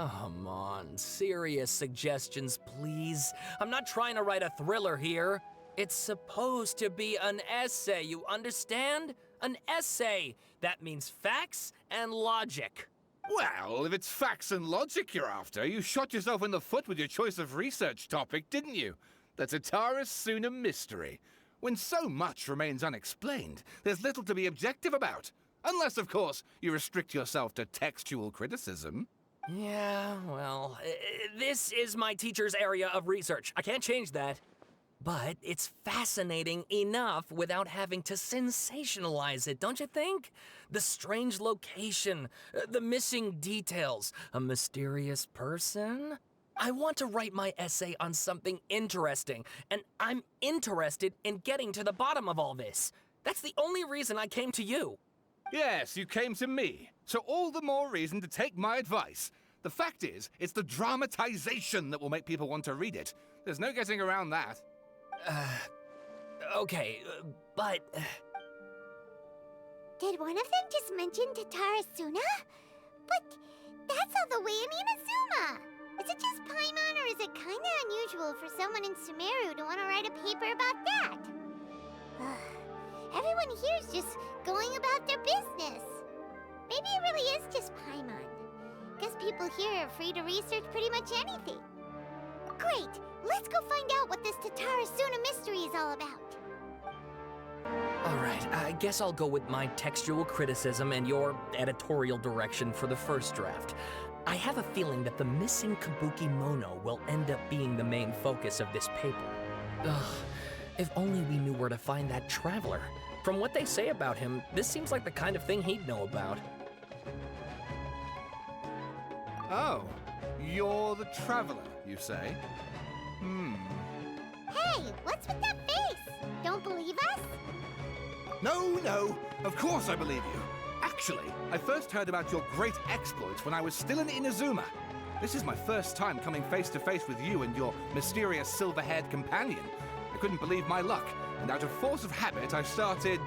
come on. Serious suggestions, please. I'm not trying to write a thriller here. It's supposed to be an essay, you understand? An essay. That means facts and logic. Well, if it's facts and logic you're after, you shot yourself in the foot with your choice of research topic, didn't you? The Tatara-Suna mystery. When so much remains unexplained, there's little to be objective about. Unless, of course, you restrict yourself to textual criticism. Yeah, well, this is my teacher's area of research. I can't change that. But it's fascinating enough without having to sensationalize it, don't you think? The strange location, the missing details, a mysterious person. I want to write my essay on something interesting, and I'm interested in getting to the bottom of all this. That's the only reason I came to you. Yes, you came to me. So all the more reason to take my advice. The fact is, it's the dramatization that will make people want to read it. There's no getting around that. Okay, but... Did one of them just mention Tatara-Suna? But that's all the way in Inazuma! Is it just Paimon, or is it kinda unusual for someone in Sumeru to want to write a paper about that? Everyone here's just going about their business. Maybe it really is just Paimon. Guess people here are free to research pretty much anything. Great! Let's go find out what this Tatara-Suna mystery is all about. Alright, I guess I'll go with my textual criticism and your editorial direction for the first draft. I have a feeling that the missing Kabuki Mono will end up being the main focus of this paper. Ugh, if only we knew where to find that traveler. From what they say about him, this seems like the kind of thing he'd know about. Oh, you're the traveler, you say? Hey, what's with that face? Don't believe us? No, of course I believe you. Actually, I first heard about your great exploits when I was still in Inazuma. This is my first time coming face to face with you and your mysterious silver-haired companion. I couldn't believe my luck, and out of force of habit, I started,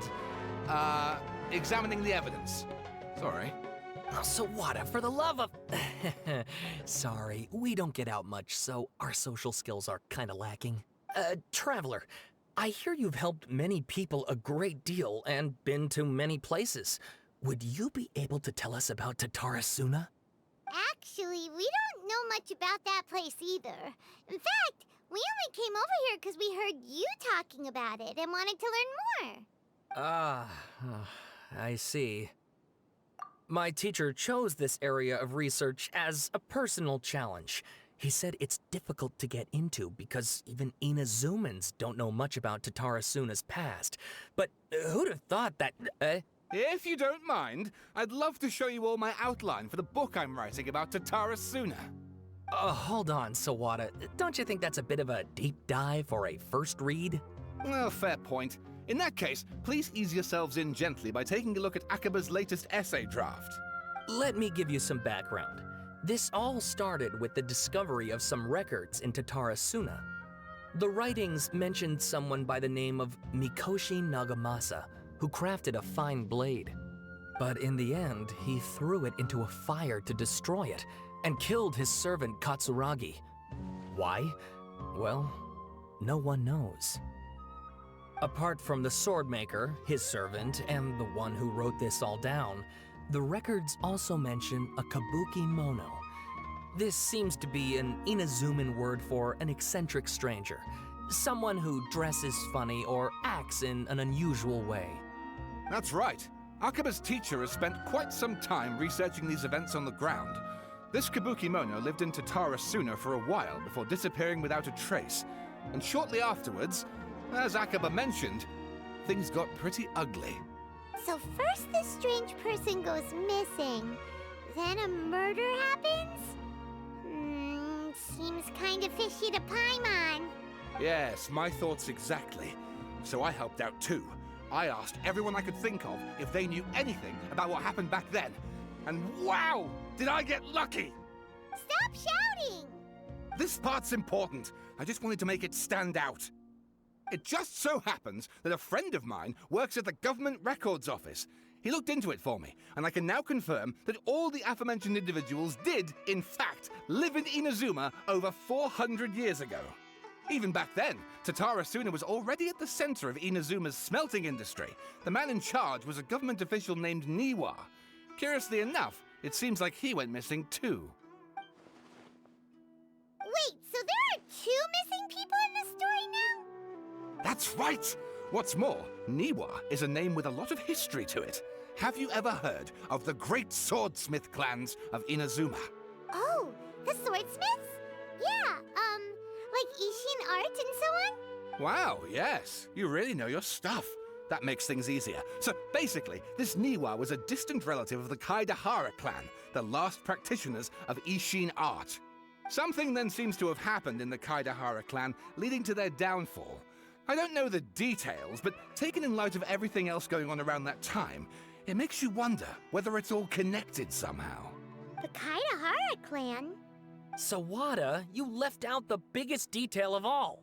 examining the evidence. Sorry. Oh, Sawada, for the love of... Sorry, we don't get out much, so our social skills are kinda lacking. Traveler, I hear you've helped many people a great deal and been to many places. Would you be able to tell us about Tatara-Suna? Actually, we don't know much about that place either. In fact, we only came over here because we heard you talking about it and wanted to learn more. I see. My teacher chose this area of research as a personal challenge. He said it's difficult to get into because even Inazumans don't know much about Tatara-Suna's past. But who'd have thought that... If you don't mind, I'd love to show you all my outline for the book I'm writing about Tatara-Suna. Hold on, Sawada. Don't you think that's a bit of a deep dive for a first read? Well, fair point. In that case, please ease yourselves in gently by taking a look at Akaba's latest essay draft. Let me give you some background. This all started with the discovery of some records in Tatara-Suna. The writings mentioned someone by the name of Mikoshi Nagamasa, who crafted a fine blade. But in the end, he threw it into a fire to destroy it, and killed his servant Katsuragi. Why? Well, no one knows. Apart from the swordmaker, his servant, and the one who wrote this all down, the records also mention a Kabuki Mono. This seems to be an Inazuman word for an eccentric stranger, someone who dresses funny or acts in an unusual way. That's right. Akaba's teacher has spent quite some time researching these events on the ground. This Kabuki Mono lived in Tatara-Suna for a while before disappearing without a trace. And shortly afterwards, as Akaba mentioned, things got pretty ugly. So first this strange person goes missing, then a murder happens? Seems kinda fishy to Paimon. Yes, my thoughts exactly. So I helped out too. I asked everyone I could think of if they knew anything about what happened back then. And wow, did I get lucky! Stop shouting! This part's important. I just wanted to make it stand out. It just so happens that a friend of mine works at the government records office. He looked into it for me, and I can now confirm that all the aforementioned individuals did, in fact, live in Inazuma over 400 years ago. Even back then, Tatara Suna was already at the center of Inazuma's smelting industry. The man in charge was a government official named Niwa. Curiously enough, it seems like he went missing too. Wait, so there are 2 missing people in the story now? That's right! What's more, Niwa is a name with a lot of history to it. Have you ever heard of the great swordsmith clans of Inazuma? Oh, the swordsmiths? Yeah, like Ishin art and so on? Wow, yes. You really know your stuff. That makes things easier. So basically, this Niwa was a distant relative of the Kaidahara clan, the last practitioners of Ishin art. Something then seems to have happened in the Kaidahara clan, leading to their downfall. I don't know the details, but taken in light of everything else going on around that time, it makes you wonder whether it's all connected somehow. The Kaidahara clan? Sawada, you left out the biggest detail of all.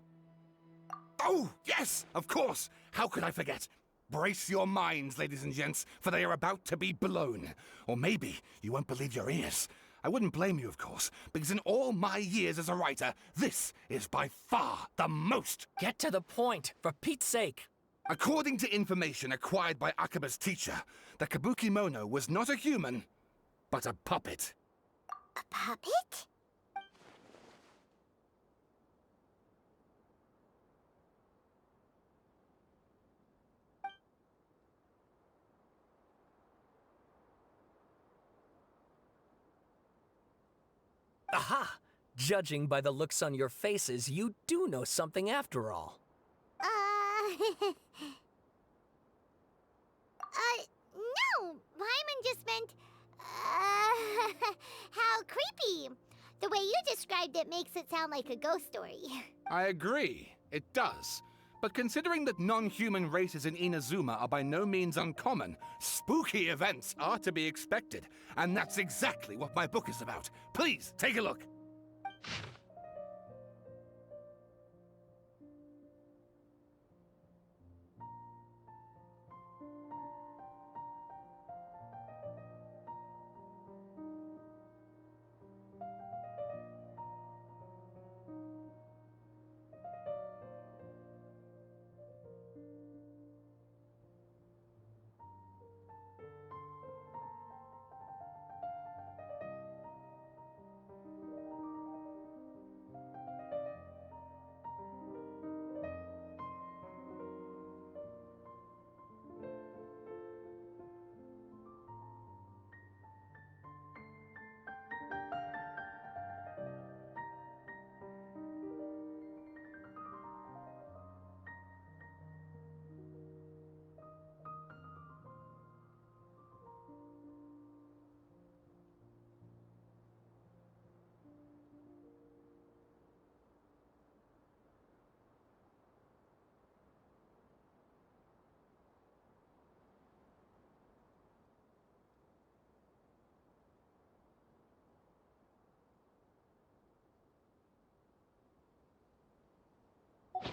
Oh, yes, of course. How could I forget? Brace your minds, ladies and gents, for they are about to be blown. Or maybe you won't believe your ears. I wouldn't blame you, of course, because in all my years as a writer, this is by far the most. Get to the point, for Pete's sake. According to information acquired by Akaba's teacher, the Kabukimono was not a human, but a puppet. A puppet? Aha! Judging by the looks on your faces, you do know something after all. No, Paimon just meant, how creepy. The way you described it makes it sound like a ghost story. I agree, it does. But considering that non-human races in Inazuma are by no means uncommon, spooky events are to be expected. And that's exactly what my book is about. Please, take a look.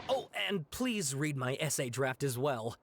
Oh, and please read my essay draft as well.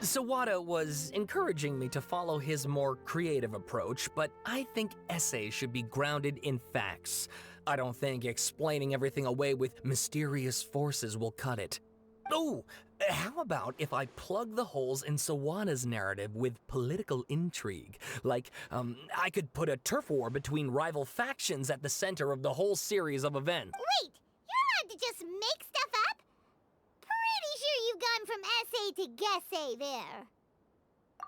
Sawada was encouraging me to follow his more creative approach, but I think essays should be grounded in facts. I don't think explaining everything away with mysterious forces will cut it. Oh, how about if I plug the holes in Sawada's narrative with political intrigue? Like, I could put a turf war between rival factions at the center of the whole series of events. Wait, you're allowed to just make stuff up? Pretty sure you've gone from essay to guessay there.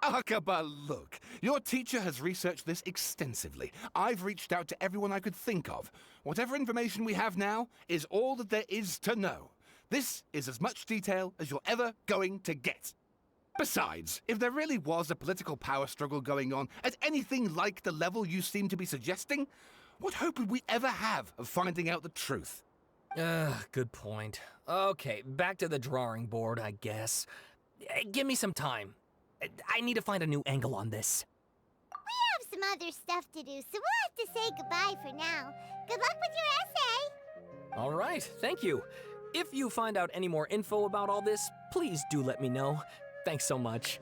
Akaba, look. Your teacher has researched this extensively. I've reached out to everyone I could think of. Whatever information we have now is all that there is to know. This is as much detail as you're ever going to get. Besides, if there really was a political power struggle going on at anything like the level you seem to be suggesting, what hope would we ever have of finding out the truth? Good point. Okay, back to the drawing board, I guess. Give me some time. I need to find a new angle on this. We have some other stuff to do, so we'll have to say goodbye for now. Good luck with your essay! All right, thank you. If you find out any more info about all this, please do let me know. Thanks so much.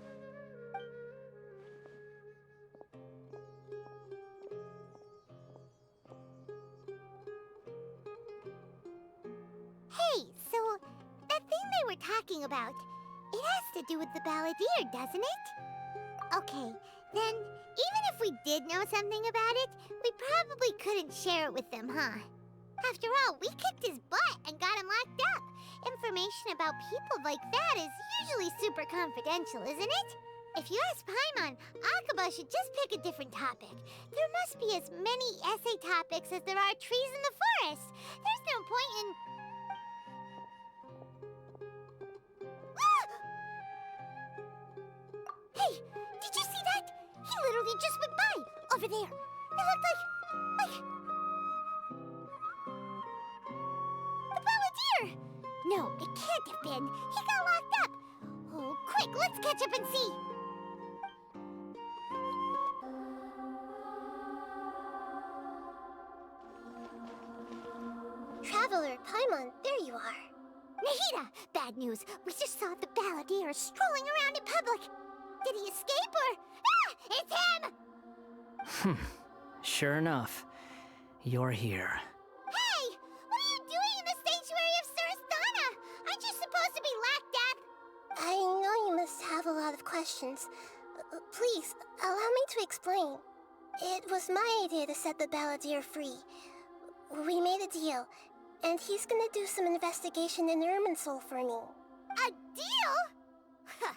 Hey, so that thing they were talking about, it has to do with the balladeer, doesn't it? Okay, then even if we did know something about it, we probably couldn't share it with them, huh? After all, we kicked his butt and got him locked up. Information about people like that is usually super confidential, isn't it? If you ask Paimon, Akaba should just pick a different topic. There must be as many essay topics as there are trees in the forest. There's no point in... Hey, did you see that? He literally just went by, over there. It looked like... the balladeer! No, it can't have been. He got locked up. Oh, quick, let's catch up and see. Traveler, Paimon, there you are. Nahida, bad news. We just saw the balladeer strolling around in public. Did he escape or... Ah! It's him! Sure enough, you're here. Hey! What are you doing in the sanctuary of Surasthana? Aren't you supposed to be locked up? I know you must have a lot of questions. Please, allow me to explain. It was my idea to set the balladeer free. We made a deal, and he's gonna do some investigation in Irminsul for me. A deal? Huh.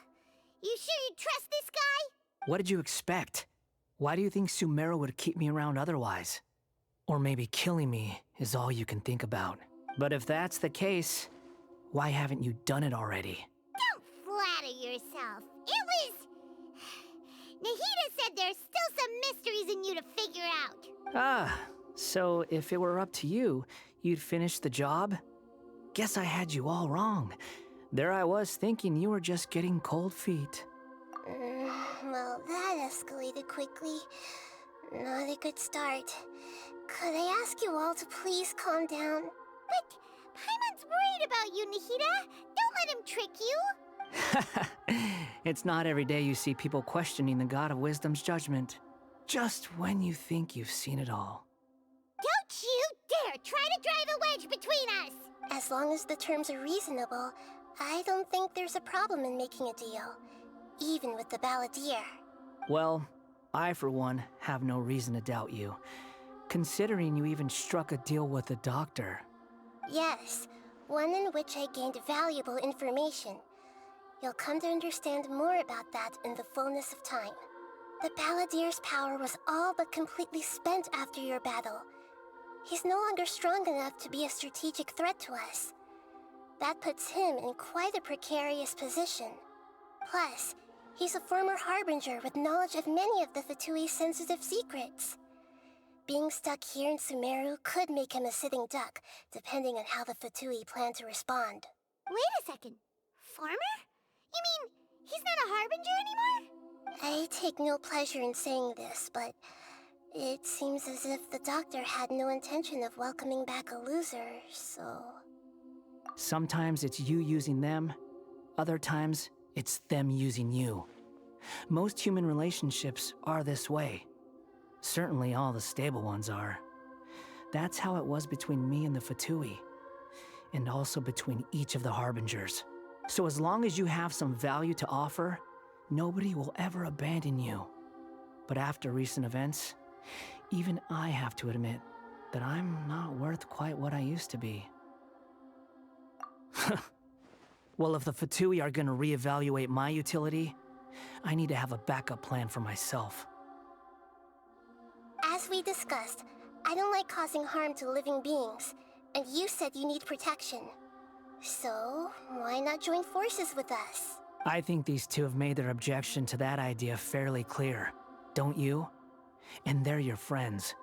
You sure you trust this guy? What did you expect? Why do you think Sumeru would keep me around otherwise? Or maybe killing me is all you can think about. But if that's the case, why haven't you done it already? Don't flatter yourself. It was... Nahida said there's still some mysteries in you to figure out. Ah, so if it were up to you, you'd finish the job? Guess I had you all wrong. There I was thinking you were just getting cold feet. Well, that escalated quickly. Not a good start. Could I ask you all to please calm down? But Paimon's worried about you, Nahida. Don't let him trick you. It's not every day you see people questioning the God of Wisdom's judgment. Just when you think you've seen it all. Don't you dare try to drive a wedge between us! As long as the terms are reasonable, I don't think there's a problem in making a deal. Even with the balladeer. Well, I for one have no reason to doubt you, considering you even struck a deal with the doctor. Yes, one in which I gained valuable information. You'll come to understand more about that in the fullness of time. The balladeer's power was all but completely spent after your battle. He's no longer strong enough to be a strategic threat to us. That puts him in quite a precarious position. Plus, he's a former Harbinger with knowledge of many of the Fatui's sensitive secrets. Being stuck here in Sumeru could make him a sitting duck, depending on how the Fatui plan to respond. Wait a second. Former? You mean, he's not a Harbinger anymore? I take no pleasure in saying this, but it seems as if the doctor had no intention of welcoming back a loser, so... Sometimes it's you using them, other times It's them using you. Most human relationships are this way. Certainly all the stable ones are. That's how it was between me and the Fatui, and also between each of the Harbingers. So as long as you have some value to offer, nobody will ever abandon you. But after recent events, even I have to admit that I'm not worth quite what I used to be. Well, if the Fatui are gonna reevaluate my utility, I need to have a backup plan for myself. As we discussed, I don't like causing harm to living beings, and you said you need protection. So, why not join forces with us? I think these two have made their objection to that idea fairly clear, don't you? And they're your friends,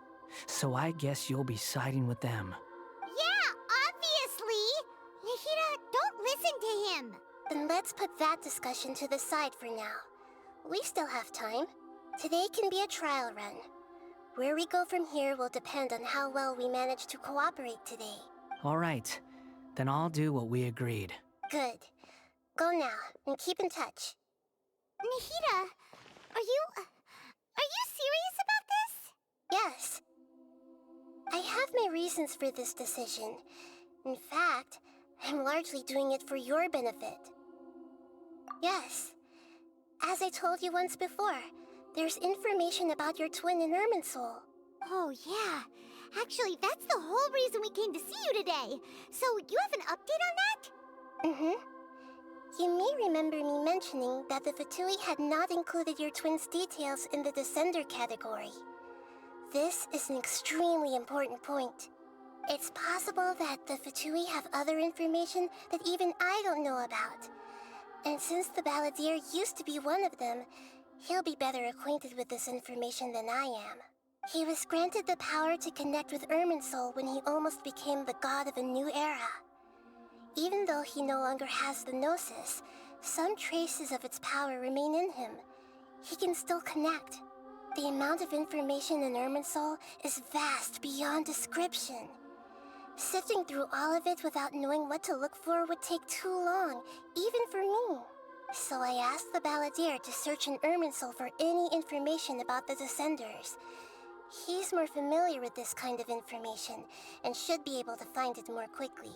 so I guess you'll be siding with them. Yeah, obviously! Nahida, don't listen to him! Then let's put that discussion to the side for now. We still have time. Today can be a trial run. Where we go from here will depend on how well we manage to cooperate today. All right, then I'll do what we agreed. Good. Go now, and keep in touch. Nahida, are you serious about this? Yes. I have my reasons for this decision. In fact, I'm largely doing it for your benefit. Yes. As I told you once before, there's information about your twin in Irminsul. Oh, yeah. Actually, that's the whole reason we came to see you today. So, you have an update on that? Mm-hmm. You may remember me mentioning that the Fatui had not included your twin's details in the Descender category. This is an extremely important point. It's possible that the Fatui have other information that even I don't know about. And since the Balladeer used to be one of them, he'll be better acquainted with this information than I am. He was granted the power to connect with Irminsul when he almost became the god of a new era. Even though he no longer has the Gnosis, some traces of its power remain in him. He can still connect. The amount of information in Irminsul is vast beyond description. Sifting through all of it without knowing what to look for would take too long, even for me. So I asked the Balladeer to search in Irminsul for any information about the Descenders. He's more familiar with this kind of information, and should be able to find it more quickly.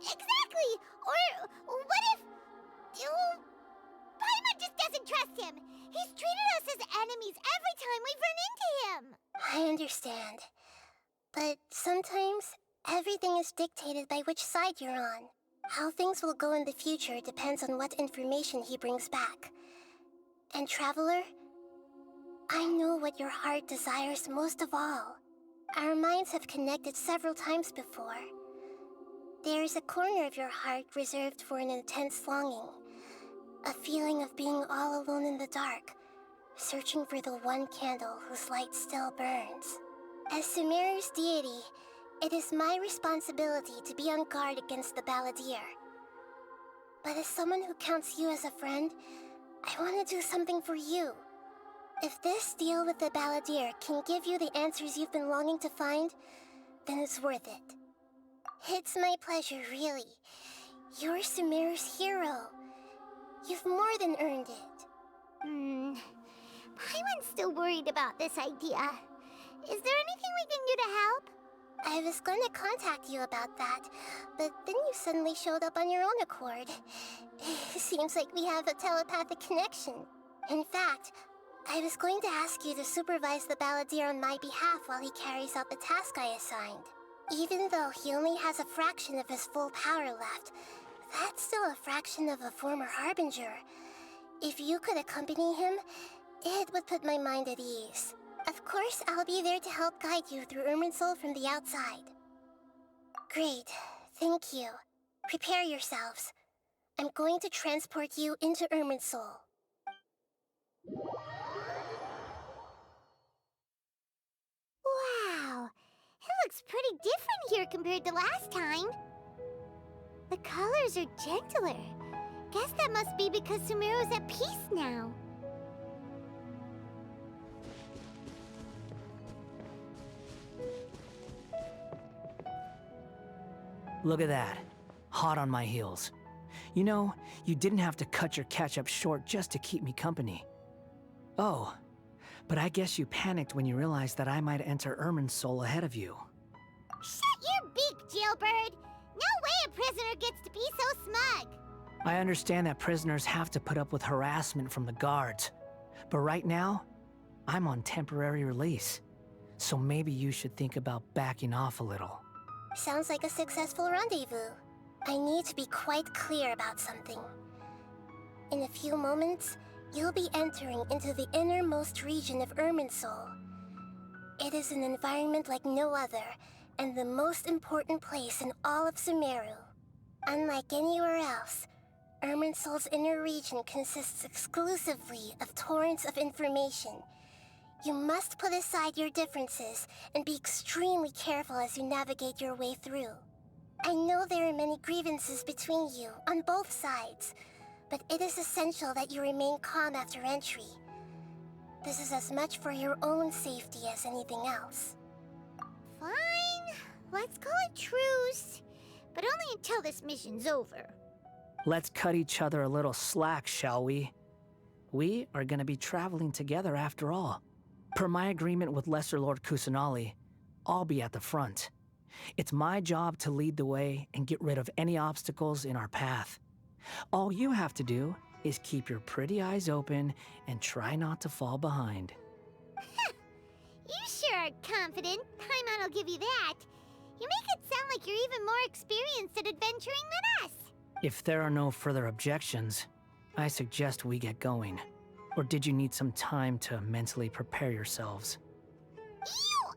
Exactly! Or what if... Paimon just doesn't trust him! He's treated us as enemies every time we've run into him! I understand. But sometimes, everything is dictated by which side you're on. How things will go in the future depends on what information he brings back. And Traveler, I know what your heart desires most of all. Our minds have connected several times before. There's a corner of your heart reserved for an intense longing. A feeling of being all alone in the dark, searching for the one candle whose light still burns. As Sumeru's deity, it is my responsibility to be on guard against the Balladeer. But as someone who counts you as a friend, I want to do something for you. If this deal with the Balladeer can give you the answers you've been longing to find, then it's worth it. It's my pleasure, really. You're Sumeru's hero. You've more than earned it. Paimon's still worried about this idea. Is there anything we can do to help? I was going to contact you about that, but then you suddenly showed up on your own accord. Seems like we have a telepathic connection. In fact, I was going to ask you to supervise the Balladeer on my behalf while he carries out the task I assigned. Even though he only has a fraction of his full power left, that's still a fraction of a former Harbinger. If you could accompany him, it would put my mind at ease. Of course, I'll be there to help guide you through Irminsul from the outside. Great. Thank you. Prepare yourselves. I'm going to transport you into Irminsul. Wow! It looks pretty different here compared to last time. The colors are gentler. Guess that must be because Sumeru's at peace now. Look at that. Hot on my heels. You know, you didn't have to cut your catch-up short just to keep me company. Oh, but I guess you panicked when you realized that I might enter Irminsul ahead of you. Shut your beak, jailbird! No way a prisoner gets to be so smug! I understand that prisoners have to put up with harassment from the guards, but right now, I'm on temporary release, so maybe you should think about backing off a little. Sounds like a successful rendezvous. I need to be quite clear about something. In a few moments, you'll be entering into the innermost region of Irminsul. It is an environment like no other, and the most important place in all of Sumeru. Unlike anywhere else, Irminsul's inner region consists exclusively of torrents of information. You must put aside your differences and be extremely careful as you navigate your way through. I know there are many grievances between you, on both sides, but it is essential that you remain calm after entry. This is as much for your own safety as anything else. Fine. Let's call it truce. But only until this mission's over. Let's cut each other a little slack, shall we? We are gonna be traveling together after all. Per my agreement with Lesser Lord Kusanali, I'll be at the front. It's my job to lead the way and get rid of any obstacles in our path. All you have to do is keep your pretty eyes open and try not to fall behind. You sure are confident. Paimon will give you that. You make it sound like you're even more experienced at adventuring than us. If there are no further objections, I suggest we get going. Or did you need some time to mentally prepare yourselves? Ew!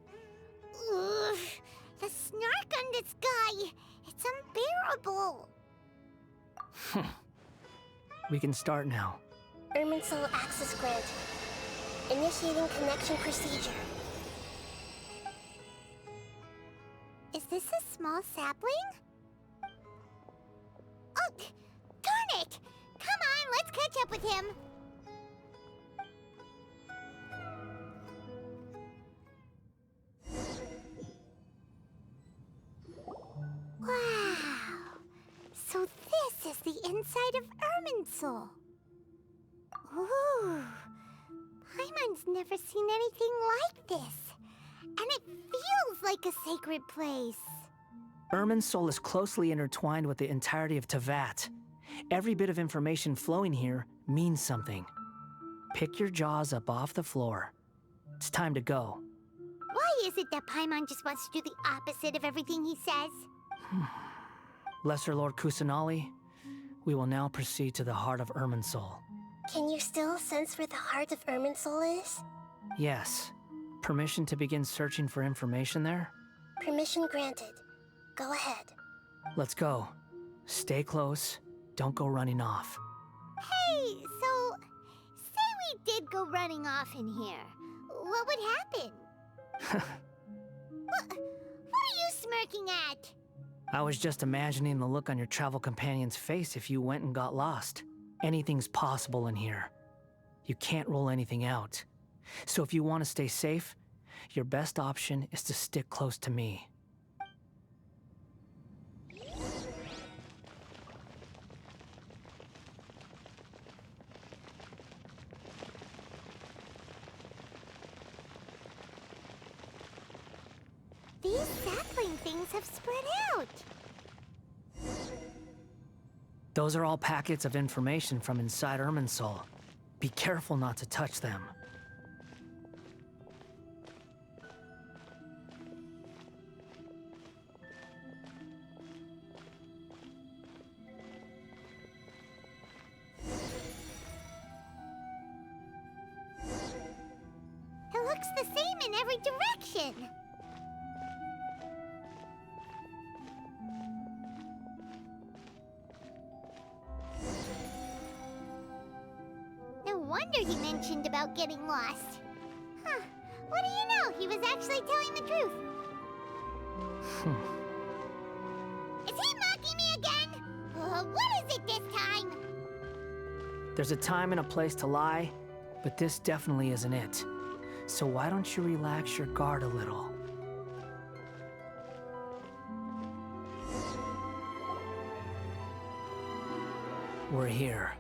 Ugh. The snark on this guy. It's unbearable. We can start now. Irminsul access granted. Initiating connection procedure. Is this a small sapling? Oh, darn it! Come on, let's catch up with him. Wow. So this is the inside of Irminsul. Ooh. Paimon's never seen anything like this. And it feels like a sacred place. Irminsul is closely intertwined with the entirety of Teyvat. Every bit of information flowing here means something. Pick your jaws up off the floor. It's time to go. Why is it that Paimon just wants to do the opposite of everything he says? Lesser Lord Kusanali, we will now proceed to the heart of Irminsul. Can you still sense where the heart of Irminsul is? Yes. Permission to begin searching for information there? Permission granted. Go ahead. Let's go. Stay close. Don't go running off. Hey, so say we did go running off in here. What would happen? What are you smirking at? I was just imagining the look on your travel companion's face if you went and got lost. Anything's possible in here. You can't rule anything out. So if you want to stay safe, your best option is to stick close to me. These sapling things have spread out. Those are all packets of information from inside Irminsul. Be careful not to touch them. It looks the same in every direction. No wonder he mentioned about getting lost. Huh. What do you know? He was actually telling the truth. Is he mocking me again? What is it this time? There's a time and a place to lie, but this definitely isn't it. So why don't you relax your guard a little? We're here.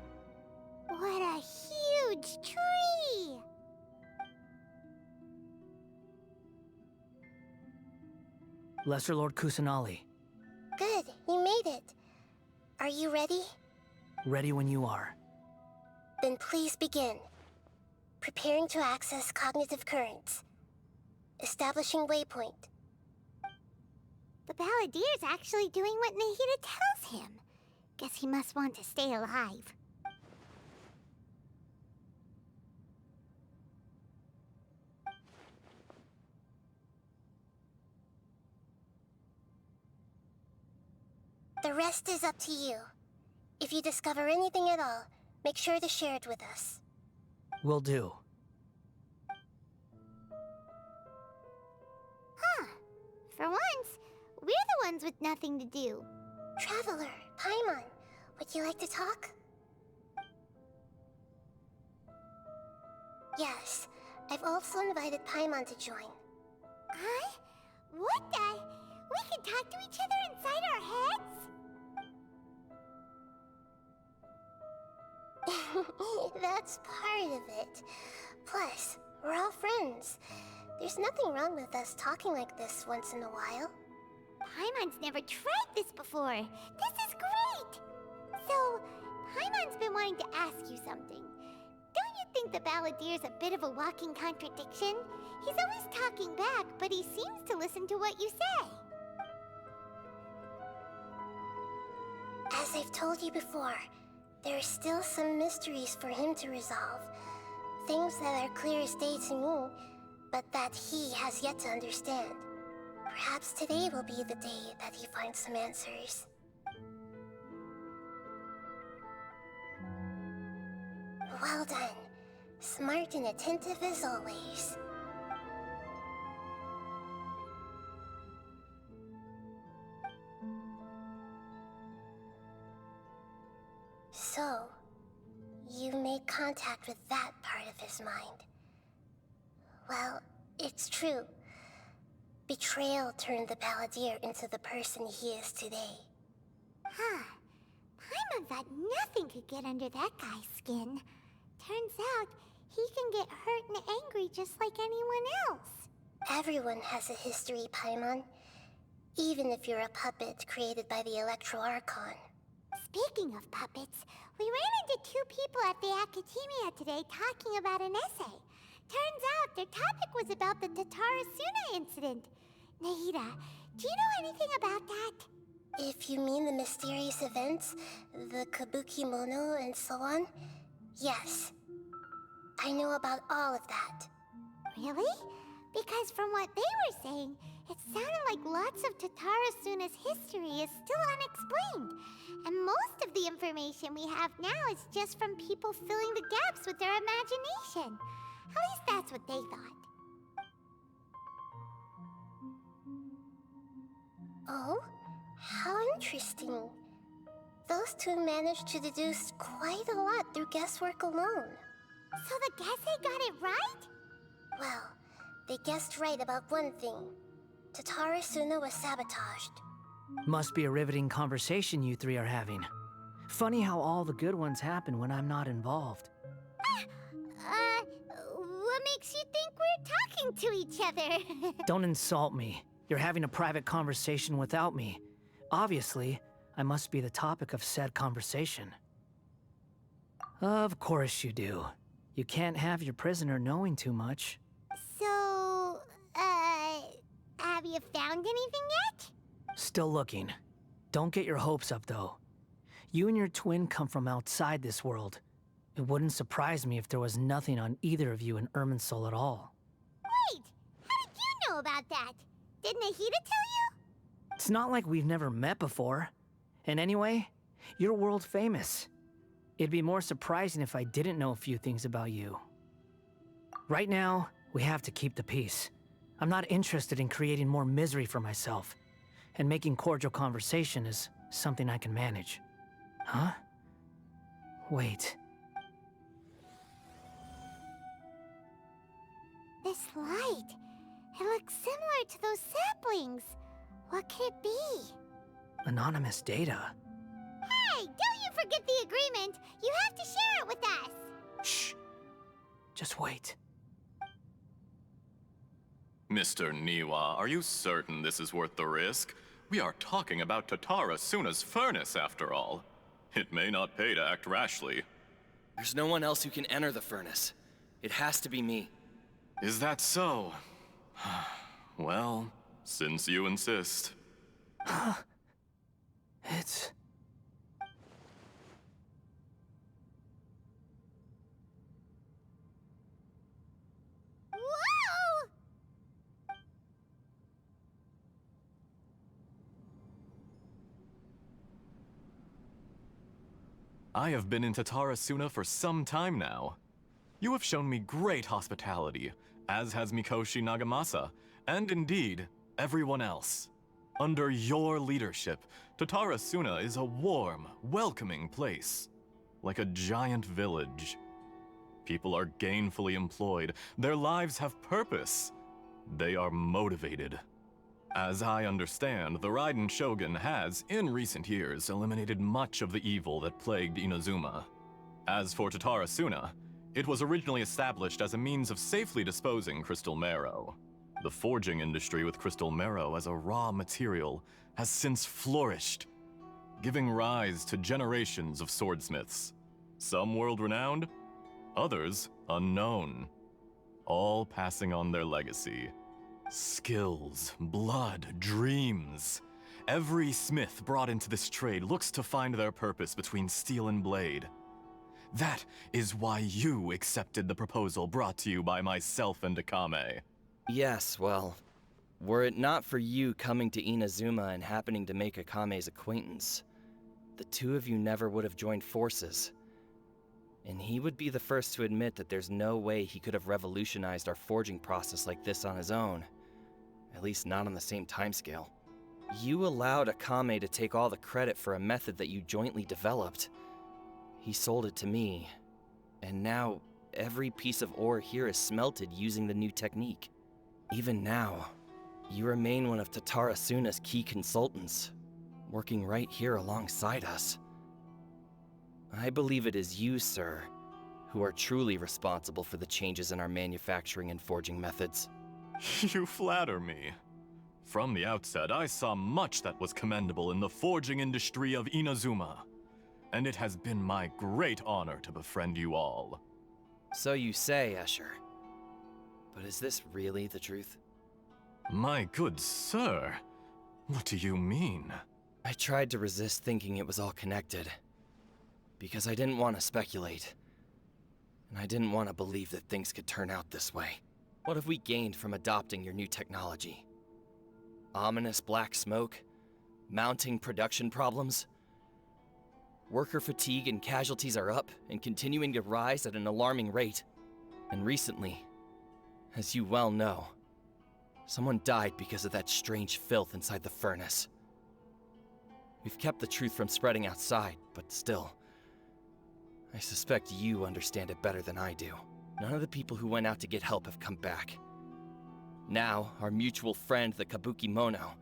What a huge tree! Lesser Lord Kusanali, Good, you made it. Are you ready? ready when you are. Then please begin. Preparing to access cognitive currents. Establishing waypoint. The Balladier's actually doing what Nahida tells him. Guess he must want to stay alive. The rest is up to you. If you discover anything at all, make sure to share it with us. Will do. Huh. For once, we're the ones with nothing to do. Traveler, Paimon, would you like to talk? Yes, I've also invited Paimon to join. Huh? What the? We can talk to each other inside our heads? That's part of it. Plus, we're all friends. There's nothing wrong with us talking like this once in a while. Paimon's never tried this before. This is great! So, Paimon's been wanting to ask you something. Don't you think the Balladier's a bit of a walking contradiction? He's always talking back, but he seems to listen to what you say. As I've told you before, there are still some mysteries for him to resolve. Things that are clear as day to me, but that he has yet to understand. Perhaps today will be the day that he finds some answers. Well done. Smart and attentive as always. So, you made contact with that part of his mind. Well, it's true. Betrayal turned the Balladeer into the person he is today. Huh. Paimon thought nothing could get under that guy's skin. Turns out, he can get hurt and angry just like anyone else. Everyone has a history, Paimon. Even if you're a puppet created by the Electro Archon. Speaking of puppets, we ran into two people at the Academia today talking about an essay. Turns out their topic was about the Tatarasuna incident. Nahida, do you know anything about that? If you mean the mysterious events, the Kabuki Mono and so on, yes. I know about all of that. Really? Because from what they were saying, it sounded like lots of Tatarasuna's history is still unexplained. And most of the information we have now is just from people filling the gaps with their imagination. At least that's what they thought. Oh? How interesting. Those two managed to deduce quite a lot through guesswork alone. So the Gese got it right? Well, they guessed right about one thing. Tatarasuna was sabotaged. Must be a riveting conversation you three are having. Funny how all the good ones happen when I'm not involved. What makes you think we're talking to each other? Don't insult me. You're having a private conversation without me. Obviously, I must be the topic of said conversation. Of course you do. You can't have your prisoner knowing too much. So, have you found anything yet? Still looking. Don't get your hopes up, though. You and your twin come from outside this world. It wouldn't surprise me if there was nothing on either of you in Irminsul at all. Wait! How did you know about that? Did Nahida tell you? It's not like we've never met before. And anyway, you're world famous. It'd be more surprising if I didn't know a few things about you. Right now, we have to keep the peace. I'm not interested in creating more misery for myself. And making cordial conversation is something I can manage. Huh? Wait. This light. It looks similar to those saplings. What could it be? Anonymous data. Hey, don't you forget the agreement. You have to share it with us. Shh. Just wait. Mr. Niwa, are you certain this is worth the risk? We are talking about Tatara Suna's furnace, after all. It may not pay to act rashly. There's no one else who can enter the furnace. It has to be me. Is that so? Well, since you insist. It's... Whoa! I have been in Tatara Suna for some time now. You have shown me great hospitality, as has Mikoshi Nagamasa, and indeed, everyone else. Under your leadership, Tatara Suna is a warm, welcoming place, like a giant village. People are gainfully employed, their lives have purpose. They are motivated. As I understand, the Raiden Shogun has, in recent years, eliminated much of the evil that plagued Inazuma. As for Tatara Suna, it was originally established as a means of safely disposing crystal marrow. The forging industry with crystal marrow as a raw material has since flourished, giving rise to generations of swordsmiths. Some world-renowned, others unknown, all passing on their legacy. Skills, blood, dreams. Every smith brought into this trade looks to find their purpose between steel and blade. That is why you accepted the proposal brought to you by myself and Akame. Yes, well, were it not for you coming to Inazuma and happening to make Akame's acquaintance, the two of you never would have joined forces. And he would be the first to admit that there's no way he could have revolutionized our forging process like this on his own. At least not on the same timescale. You allowed Akame to take all the credit for a method that you jointly developed. He sold it to me, and now every piece of ore here is smelted using the new technique. Even now, you remain one of Tatara Suna's key consultants, working right here alongside us. I believe it is you, sir, who are truly responsible for the changes in our manufacturing and forging methods. You flatter me. From the outset, I saw much that was commendable in the forging industry of Inazuma, and it has been my great honor to befriend you all. So you say, Escher. But is this really the truth? My good sir, what do you mean? I tried to resist thinking it was all connected, because I didn't want to speculate, and I didn't want to believe that things could turn out this way. What have we gained from adopting your new technology? Ominous black smoke? Mounting production problems? Worker fatigue and casualties are up and continuing to rise at an alarming rate. And recently, as you well know, someone died because of that strange filth inside the furnace. We've kept the truth from spreading outside, but still, I suspect you understand it better than I do. None of the people who went out to get help have come back. Now, our mutual friend, the Kabuki Mono,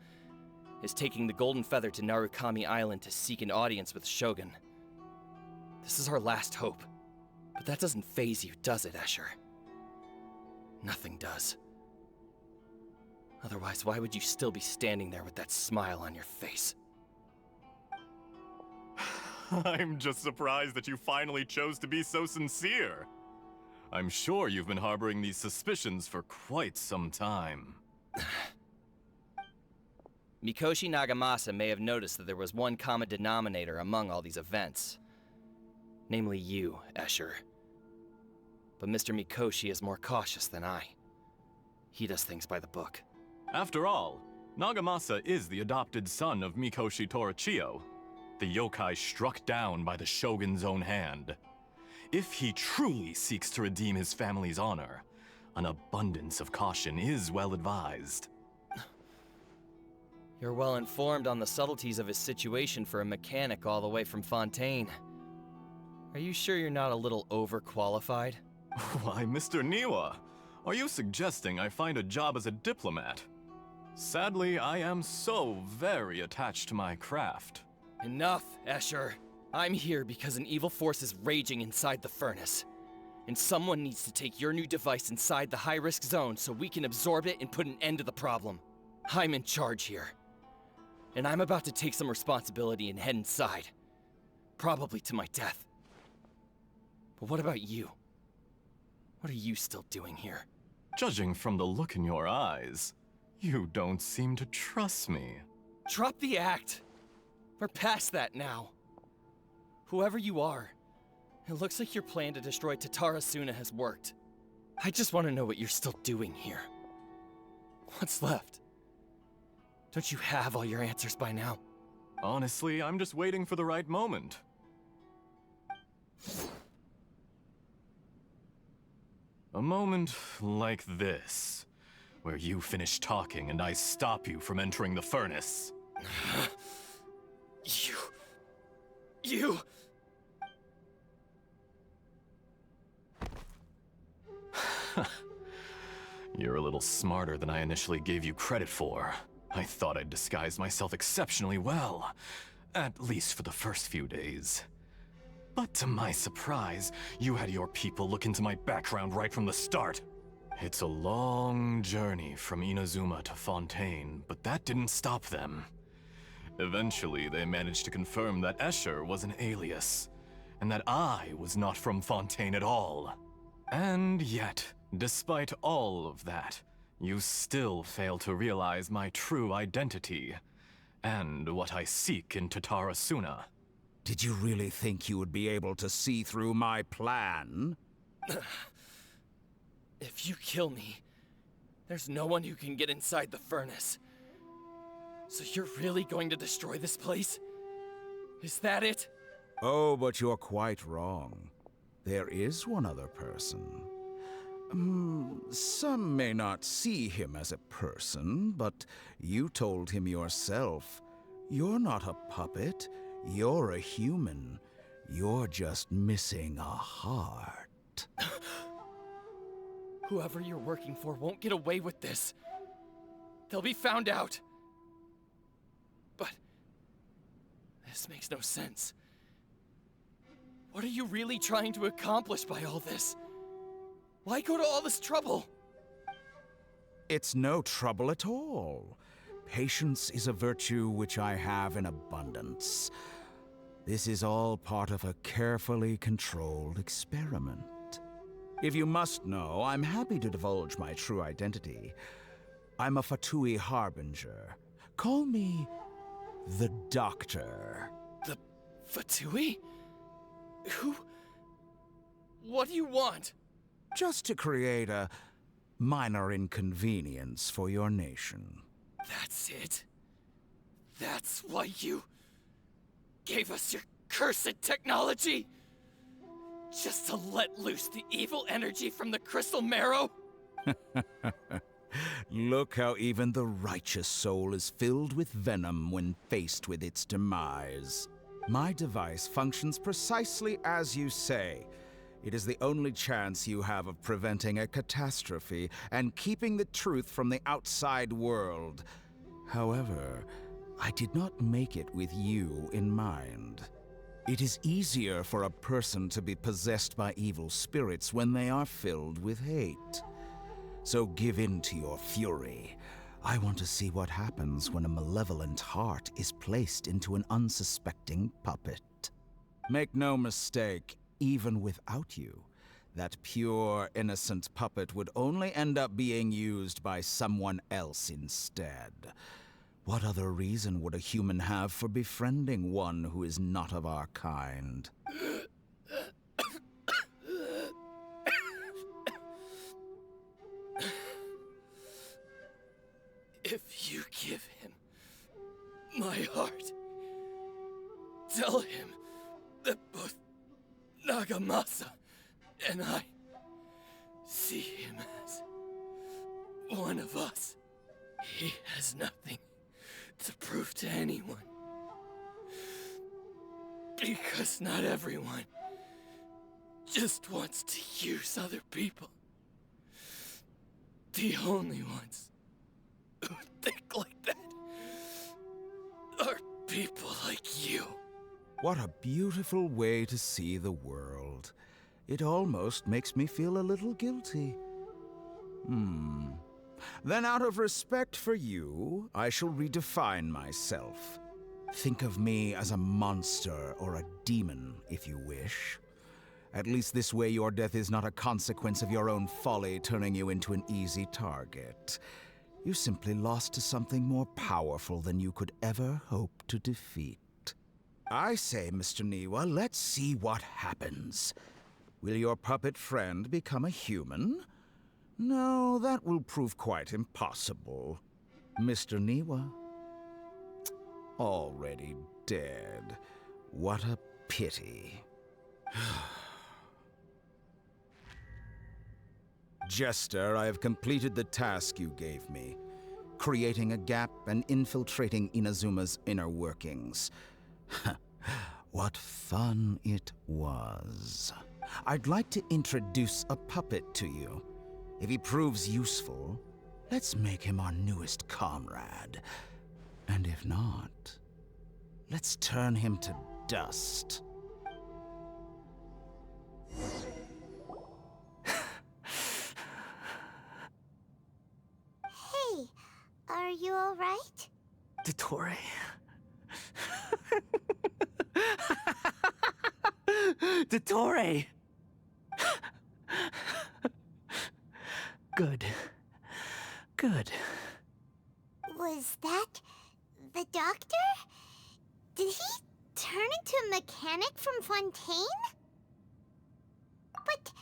is taking the Golden Feather to Narukami Island to seek an audience with Shogun. This is our last hope. But that doesn't faze you, does it, Escher? Nothing does. Otherwise, why would you still be standing there with that smile on your face? I'm just surprised that you finally chose to be so sincere. I'm sure you've been harboring these suspicions for quite some time. Mikoshi Nagamasa may have noticed that there was one common denominator among all these events. Namely you, Escher. But Mr. Mikoshi is more cautious than I. He does things by the book. After all, Nagamasa is the adopted son of Mikoshi Torachiyo, the yokai struck down by the Shogun's own hand. If he truly seeks to redeem his family's honor, an abundance of caution is well advised. You're well informed on the subtleties of his situation for a mechanic all the way from Fontaine. Are you sure you're not a little overqualified? Why, Mr. Niwa, are you suggesting I find a job as a diplomat? Sadly, I am so very attached to my craft. Enough, Escher. I'm here because an evil force is raging inside the furnace. And someone needs to take your new device inside the high-risk zone so we can absorb it and put an end to the problem. I'm in charge here. And I'm about to take some responsibility and head inside. Probably to my death. But what about you? What are you still doing here? Judging from the look in your eyes, you don't seem to trust me. Drop the act. We're past that now. Whoever you are, it looks like your plan to destroy Tatarasuna has worked. I just want to know what you're still doing here. What's left? Don't you have all your answers by now? Honestly, I'm just waiting for the right moment. A moment like this, where you finish talking and I stop you from entering the furnace. You... You're a little smarter than I initially gave you credit for. I thought I'd disguised myself exceptionally well, at least for the first few days. But to my surprise, you had your people look into my background right from the start. It's a long journey from Inazuma to Fontaine, but that didn't stop them. Eventually, they managed to confirm that Escher was an alias, and that I was not from Fontaine at all. And yet, despite all of that, you still fail to realize my true identity, and what I seek in Tatarasuna. Did you really think you would be able to see through my plan? If you kill me, there's no one who can get inside the furnace. So you're really going to destroy this place? Is that it? Oh, but you're quite wrong. There is one other person. Some may not see him as a person, but you told him yourself. You're not a puppet. You're a human. You're just missing a heart. Whoever you're working for won't get away with this. They'll be found out. But this makes no sense. What are you really trying to accomplish by all this? Why go to all this trouble? It's no trouble at all. Patience is a virtue which I have in abundance. This is all part of a carefully controlled experiment. If you must know, I'm happy to divulge my true identity. I'm a Fatui Harbinger. Call me the Doctor. The Fatui? Who? What do you want? Just to create a minor inconvenience for your nation. That's it? That's why you gave us your cursed technology? Just to let loose the evil energy from the crystal marrow? Look how even the righteous soul is filled with venom when faced with its demise. My device functions precisely as you say. It is the only chance you have of preventing a catastrophe and keeping the truth from the outside world. However, I did not make it with you in mind. It is easier for a person to be possessed by evil spirits when they are filled with hate. So give in to your fury. I want to see what happens when a malevolent heart is placed into an unsuspecting puppet. Make no mistake, even without you, that pure, innocent puppet would only end up being used by someone else instead. What other reason would a human have for befriending one who is not of our kind? If you give him my heart, tell him that both Nagamasa and I see him as one of us. He has nothing to prove to anyone. Because not everyone just wants to use other people. The only ones who think like that are people like you. What a beautiful way to see the world. It almost makes me feel a little guilty. Then out of respect for you, I shall redefine myself. Think of me as a monster or a demon, if you wish. At least this way your death is not a consequence of your own folly turning you into an easy target. You simply lost to something more powerful than you could ever hope to defeat. I say, Mr. Niwa, let's see what happens. Will your puppet friend become a human? No, that will prove quite impossible. Mr. Niwa? Already dead. What a pity. Jester, I have completed the task you gave me. Creating a gap and infiltrating Inazuma's inner workings. What fun it was. I'd like to introduce a puppet to you. If he proves useful, let's make him our newest comrade. And if not, let's turn him to dust. Hey, are you alright? Dottore. Dottore! Good. Good. Was that the doctor? Did he turn into a mechanic from Fontaine? But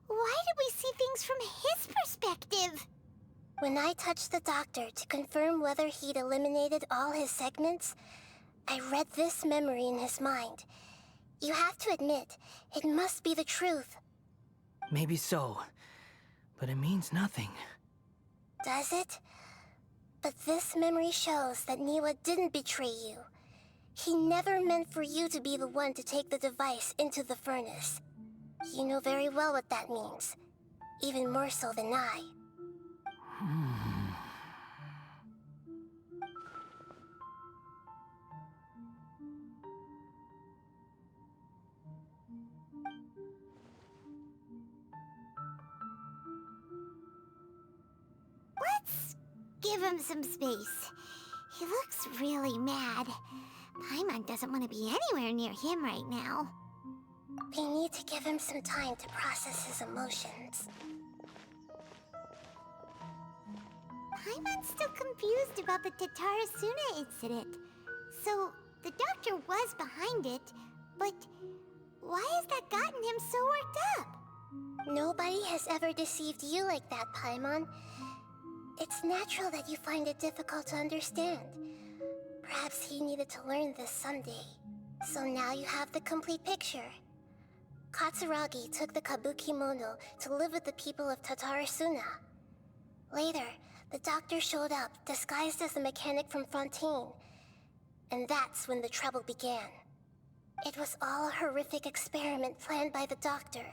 why did we see things from his perspective? When I touched the doctor to confirm whether he'd eliminated all his segments, I read this memory in his mind. You have to admit, it must be the truth. Maybe so, but it means nothing. Does it? But this memory shows that Niwa didn't betray you. He never meant for you to be the one to take the device into the furnace. You know very well what that means. Even more so than I. Let's give him some space. He looks really mad. Paimon doesn't want to be anywhere near him right now. We need to give him some time to process his emotions. Paimon's still confused about the Tatarasuna incident. So, the doctor was behind it, but why has that gotten him so worked up? Nobody has ever deceived you like that, Paimon. It's natural that you find it difficult to understand. Perhaps he needed to learn this someday. So now you have the complete picture. Katsuragi took the kabuki mono to live with the people of Tatarasuna. Later, the doctor showed up, disguised as a mechanic from Fontaine. And that's when the trouble began. It was all a horrific experiment planned by the doctor.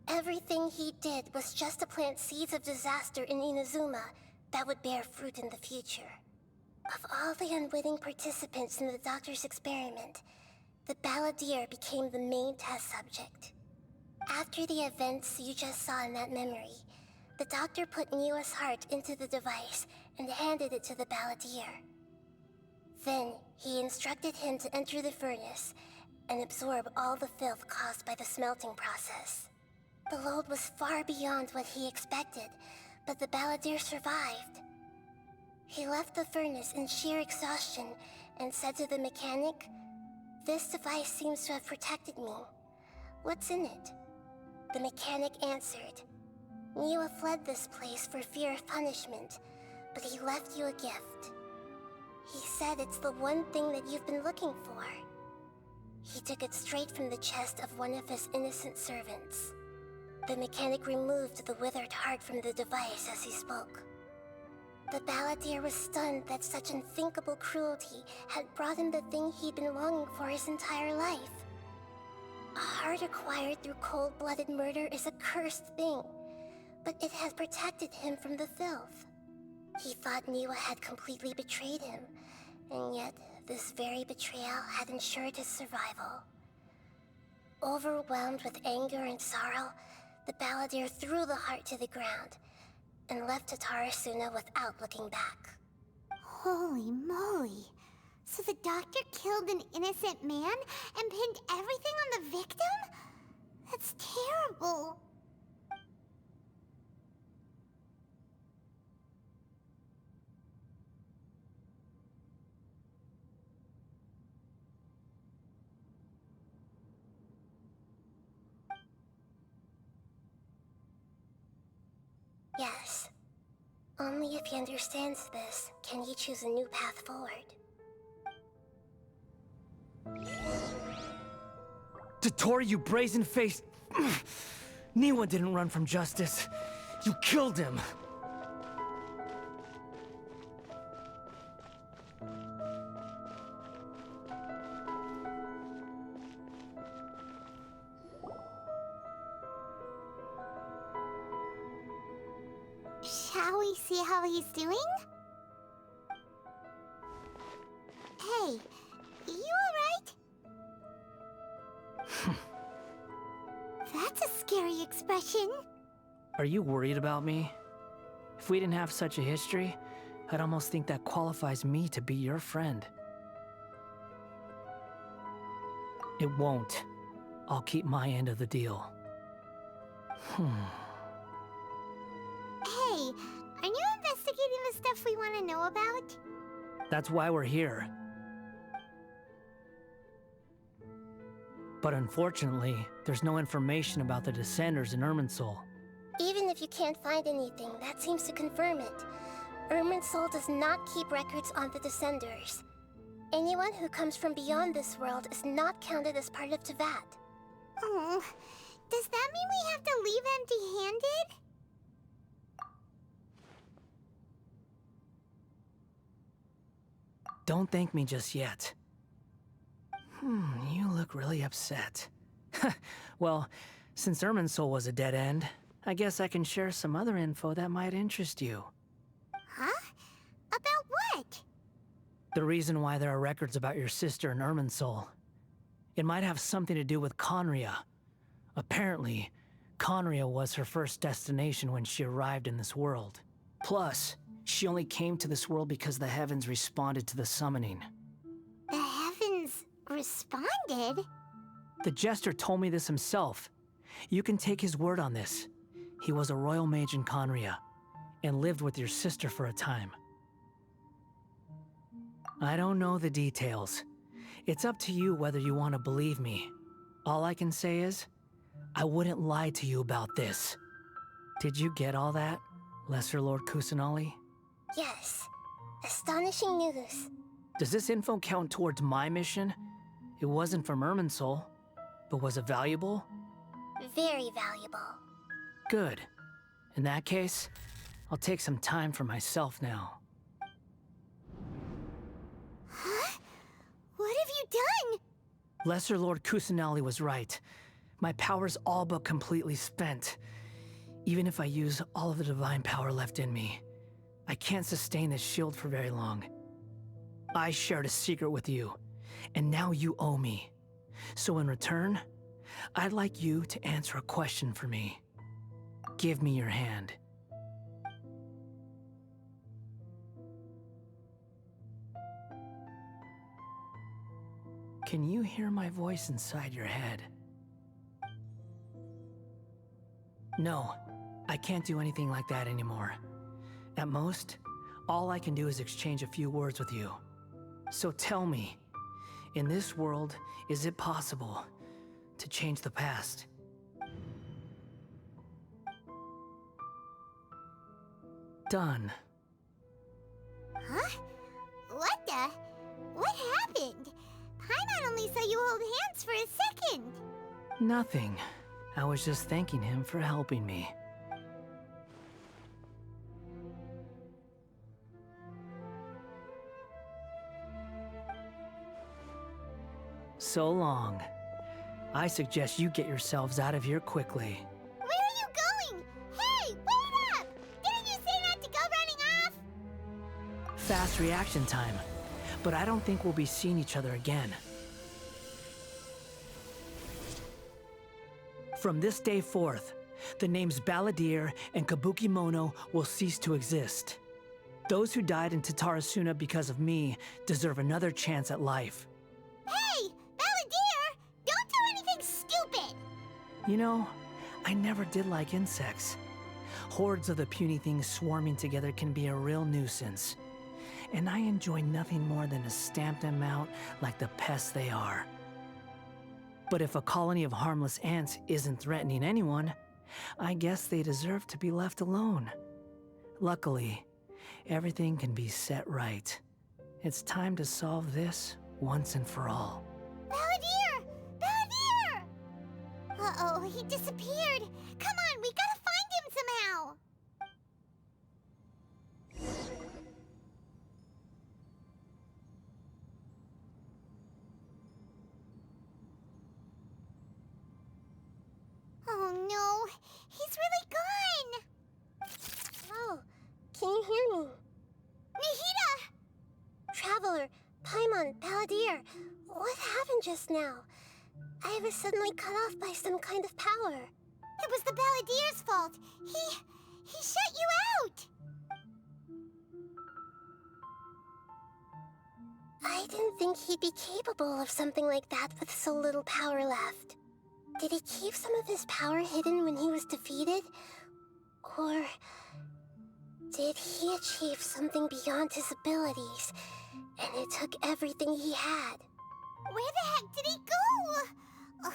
Everything he did was just to plant seeds of disaster in Inazuma that would bear fruit in the future. Of all the unwitting participants in the doctor's experiment, the balladeer became the main test subject. After the events you just saw in that memory, the doctor put Niwa's heart into the device and handed it to the balladeer. Then, he instructed him to enter the furnace and absorb all the filth caused by the smelting process. The load was far beyond what he expected, but the balladeer survived. He left the furnace in sheer exhaustion and said to the mechanic, "This device seems to have protected me. What's in it?" The mechanic answered, "Niwa fled this place for fear of punishment, but he left you a gift. He said it's the one thing that you've been looking for." He took it straight from the chest of one of his innocent servants. The mechanic removed the withered heart from the device as he spoke. The balladeer was stunned that such unthinkable cruelty had brought him the thing he'd been longing for his entire life. A heart acquired through cold-blooded murder is a cursed thing, but it had protected him from the filth. He thought Niwa had completely betrayed him, and yet this very betrayal had ensured his survival. Overwhelmed with anger and sorrow, the balladeer threw the heart to the ground and left Tatarasuna without looking back. Holy moly. So the doctor killed an innocent man and pinned everything on the victim? That's terrible. Yes. Only if he understands this can he choose a new path forward. Dottore, you brazen-faced... Niwa didn't run from justice. You killed him. Shall we see how he's doing? Hey, you alright? That's a scary expression. Are you worried about me? If we didn't have such a history, I'd almost think that qualifies me to be your friend. It won't. I'll keep my end of the deal. Hey, aren't you investigating the stuff we want to know about? That's why we're here. But unfortunately, there's no information about the Descenders in Irminsul. Even if you can't find anything, that seems to confirm it. Irminsul does not keep records on the Descenders. Anyone who comes from beyond this world is not counted as part of Teyvat. Oh, does that mean we have to leave empty-handed? Don't thank me just yet. You look really upset. Well, since Irminsul was a dead end, I guess I can share some other info that might interest you. Huh? About what? The reason why there are records about your sister in Irminsul. It might have something to do with Conria. Apparently, Conria was her first destination when she arrived in this world. Plus, she only came to this world because the heavens responded to the summoning. The heavens responded? The Jester told me this himself. You can take his word on this. He was a royal mage in Conria, and lived with your sister for a time. I don't know the details. It's up to you whether you want to believe me. All I can say is, I wouldn't lie to you about this. Did you get all that, Lesser Lord Kusanali? Yes. Astonishing news. Does this info count towards my mission? It wasn't from Irminsul, but was it valuable? Very valuable. Good. In that case, I'll take some time for myself now. Huh? What have you done? Lesser Lord Kusanali was right. My power's all but completely spent. Even if I use all of the divine power left in me, I can't sustain this shield for very long. I shared a secret with you, and now you owe me. So in return, I'd like you to answer a question for me. Give me your hand. Can you hear my voice inside your head? No, I can't do anything like that anymore. At most, all I can do is exchange a few words with you. So tell me, in this world, is it possible to change the past? Done. Huh? What the? What happened? Paimon only saw you hold hands for a second. Nothing. I was just thanking him for helping me. So long. I suggest you get yourselves out of here quickly. Where are you going? Hey, wait up! Didn't you say not to go running off? Fast reaction time. but I don't think we'll be seeing each other again. From this day forth, the names Balladeer and Kabukimono will cease to exist. Those who died in Tatarasuna because of me deserve another chance at life. Hey! Balladeer! Don't do anything stupid! You know, I never did like insects. Hordes of the puny things swarming together can be a real nuisance. And I enjoy nothing more than to stamp them out like the pests they are. But if a colony of harmless ants isn't threatening anyone, I guess they deserve to be left alone. Luckily, everything can be set right. It's time to solve this once and for all. Balladeer! Balladeer! Uh-oh, he disappeared. Come on, we gotta find him somehow. Oh no, he's really gone. Oh, can you hear me? Nahida! Traveler, Paimon, Balladeer, what happened just now? I was suddenly cut off by some kind of power. It was the Balladeer's fault. He shut you out. I didn't think he'd be capable of something like that with so little power left. Did he keep some of his power hidden when he was defeated? Or did he achieve something beyond his abilities, and it took everything he had? Where the heck did he go? Ugh,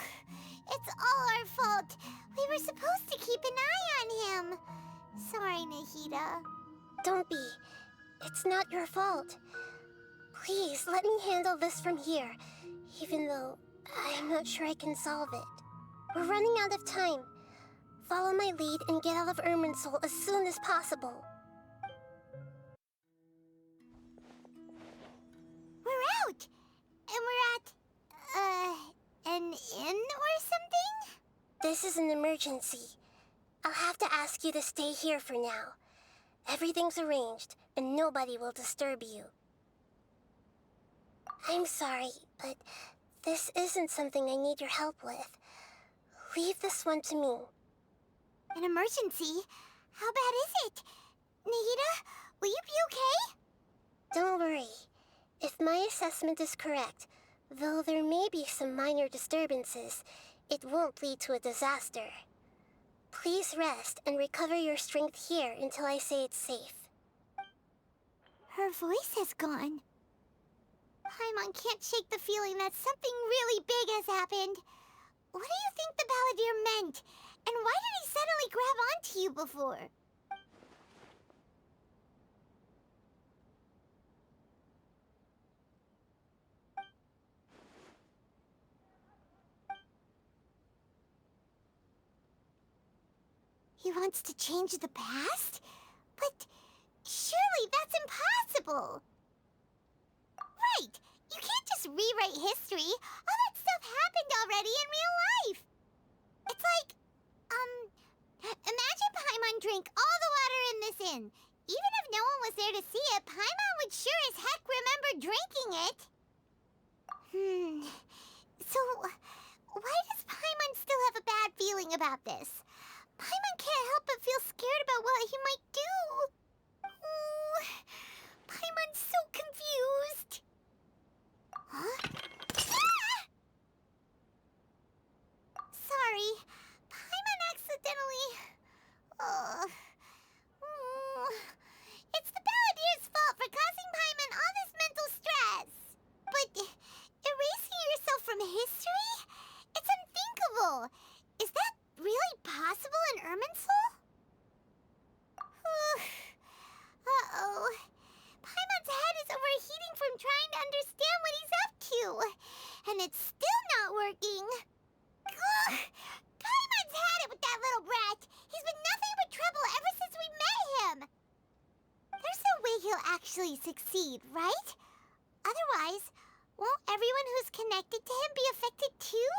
it's all our fault. We were supposed to keep an eye on him. Sorry, Nahida. Don't be. It's not your fault. Please, let me handle this from here, even though I'm not sure I can solve it. We're running out of time. Follow my lead and get out of Irminsul as soon as possible. We're out! And we're at, an inn or something? This is an emergency. I'll have to ask you to stay here for now. Everything's arranged, and nobody will disturb you. I'm sorry, but this isn't something I need your help with. Leave this one to me. An emergency? How bad is it? Nahida, will you be okay? Don't worry. If my assessment is correct, though there may be some minor disturbances, it won't lead to a disaster. Please rest and recover your strength here until I say it's safe. Her voice has gone. Paimon can't shake the feeling that something really big has happened. What do you think the Balladeer meant? And why did he suddenly grab onto you before? He wants to change the past? But surely that's impossible! Right! You can't just rewrite history! All that stuff happened already in real life! It's like, imagine Paimon drank all the water in this inn. Even if no one was there to see it, Paimon would sure as heck remember drinking it. So, why does Paimon still have a bad feeling about this? Paimon can't help but feel scared about what he might do. Ooh, Paimon's so confused. Huh? Ah! Sorry, Paimon accidentally... It's the Balladeer's fault for causing Paimon all this mental stress. But erasing yourself from history? It's unthinkable. Is that really possible in Irminsul? Uh-oh. Paimon's head is overheating from trying to understand what he's up to. And it's still not working. Ugh. Paimon's had it with that little brat. He's been nothing but trouble ever since we met him. There's no way he'll actually succeed, right? Otherwise, won't everyone who's connected to him be affected too?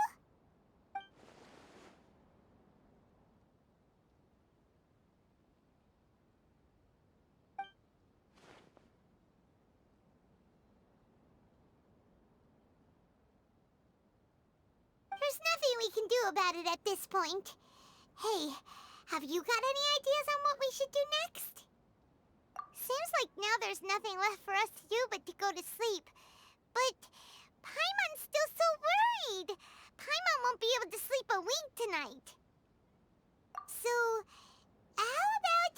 can do about it at this point. Hey, have you got any ideas on what we should do next? Seems like now there's nothing left for us to do but to go to sleep. But Paimon's still so worried. Paimon won't be able to sleep a wink tonight. So, how about,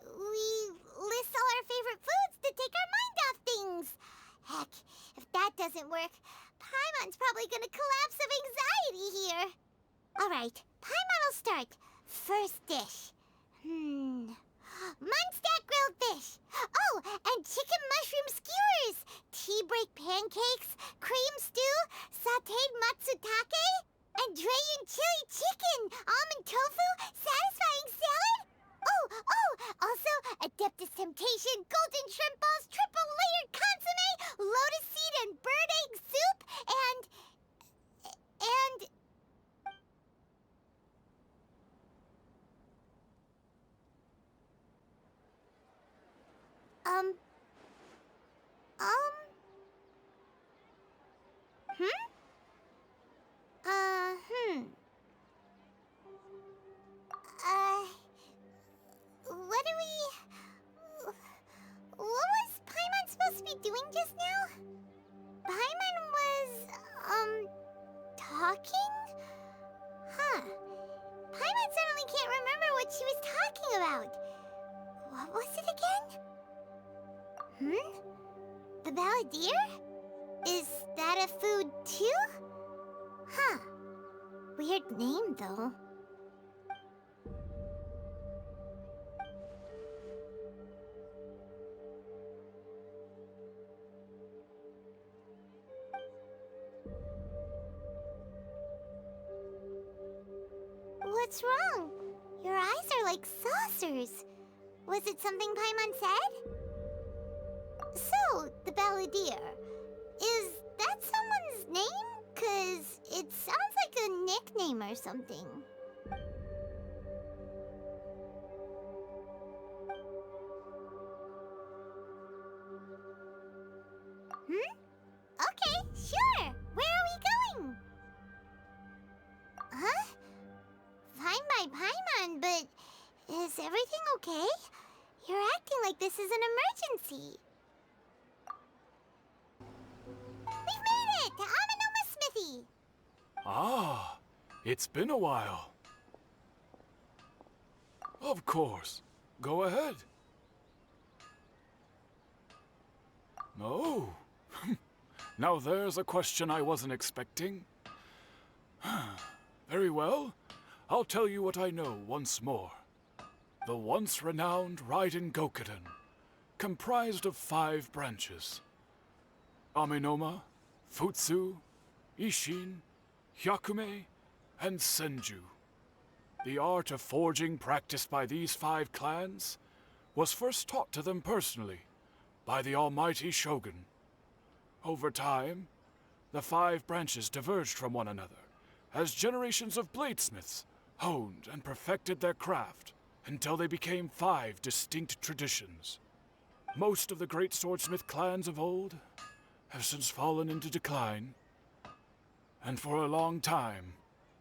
we list all our favorite foods to take our mind off things? Heck, if that doesn't work, Paimon's probably gonna collapse of anxiety here. Alright, Paimon will start. First dish. Munstack grilled fish. Oh, and chicken mushroom skewers. Tea break pancakes, cream stew, sauteed matsutake, and Dragon chili chicken, almond tofu, satisfying salad. Also Adeptus Temptation, golden shrimp balls, triple layered consomme, lotus seed and bird egg soup, and what was Paimon supposed to be doing just now? Paimon was, talking? Huh. Paimon suddenly can't remember what she was talking about. What was it again? The balladeer? Is that a food too? Huh. Weird name, though. What's wrong? Your eyes are like saucers. Was it something Paimon said? So, the balladeer. Is that someone's name? 'Cause it sounds like a nickname or something. Okay, sure. Where are we going? Huh? Fine by Paimon, but is everything okay? You're acting like this is an emergency. We've made it to Amanoma Smithy. Ah, it's been a while. Of course. Go ahead. Oh. Now there's a question I wasn't expecting. Very well. I'll tell you what I know once more. The once renowned Raiden Gokuden, comprised of 5 branches. Amenoma, Futsu, Ishin, Hyakume, and Senju. The art of forging practiced by these 5 clans was first taught to them personally by the almighty Shogun. Over time, the 5 branches diverged from one another as generations of bladesmiths honed and perfected their craft until they became 5 distinct traditions. Most of the great swordsmith clans of old have since fallen into decline, and for a long time,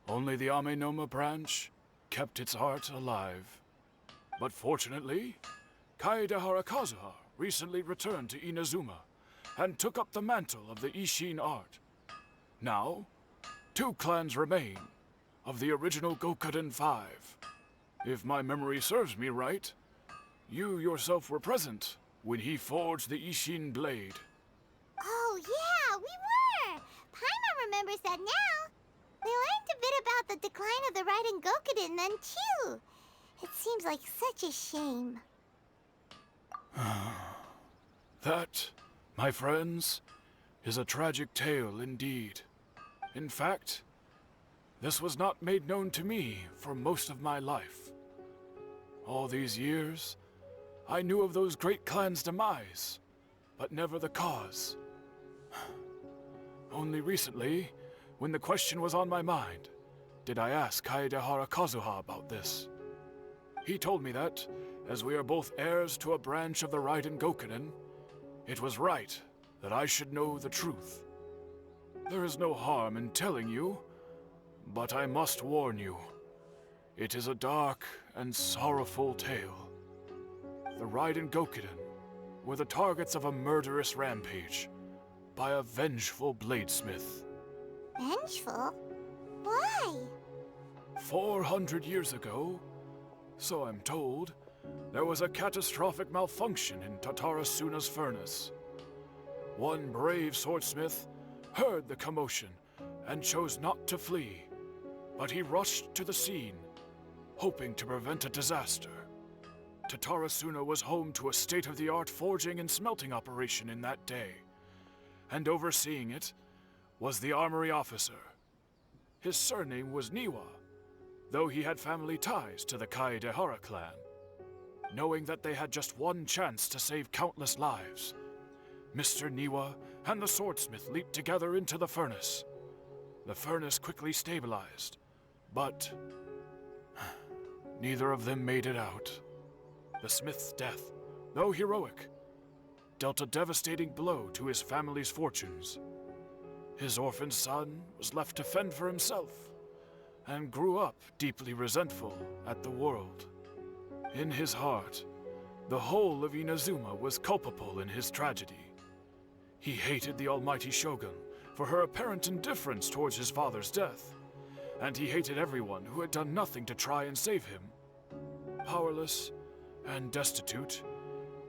only the Amenoma branch kept its art alive. But fortunately, Kaede Harakazuha recently returned to Inazuma and took up the mantle of the Ishin art. Now, 2 clans remain of the original Gokuden 5. If my memory serves me right, you yourself were present when he forged the Ishin blade. Oh, yeah, we were! Paimon remembers that now. We learned a bit about the decline of the Raiden Gokuden then, too. It seems like such a shame. That, my friends, is a tragic tale indeed. In fact, this was not made known to me for most of my life. All these years, I knew of those great clans' demise, but never the cause. Only recently, when the question was on my mind, did I ask Kaede Harakazuha about this. He told me that, as we are both heirs to a branch of the Raiden Gokuden, it was right that I should know the truth. There is no harm in telling you, but I must warn you. It is a dark and sorrowful tale. The Raiden Gokiden were the targets of a murderous rampage by a vengeful bladesmith. Vengeful? Why? 400 years ago, so I'm told, there was a catastrophic malfunction in Tatarasuna's furnace. One brave swordsmith heard the commotion and chose not to flee, but he rushed to the scene, hoping to prevent a disaster. Tatarasuna was home to a state-of-the-art forging and smelting operation in that day, and overseeing it was the armory officer. His surname was Niwa, though he had family ties to the Kaedehara clan. Knowing that they had just one chance to save countless lives, Mr. Niwa and the swordsmith leaped together into the furnace. The furnace quickly stabilized, but neither of them made it out. The smith's death, though heroic, dealt a devastating blow to his family's fortunes. His orphaned son was left to fend for himself, and grew up deeply resentful at the world. In his heart, the whole of Inazuma was culpable in his tragedy. He hated the almighty shogun for her apparent indifference towards his father's death, and he hated everyone who had done nothing to try and save him. Powerless and destitute,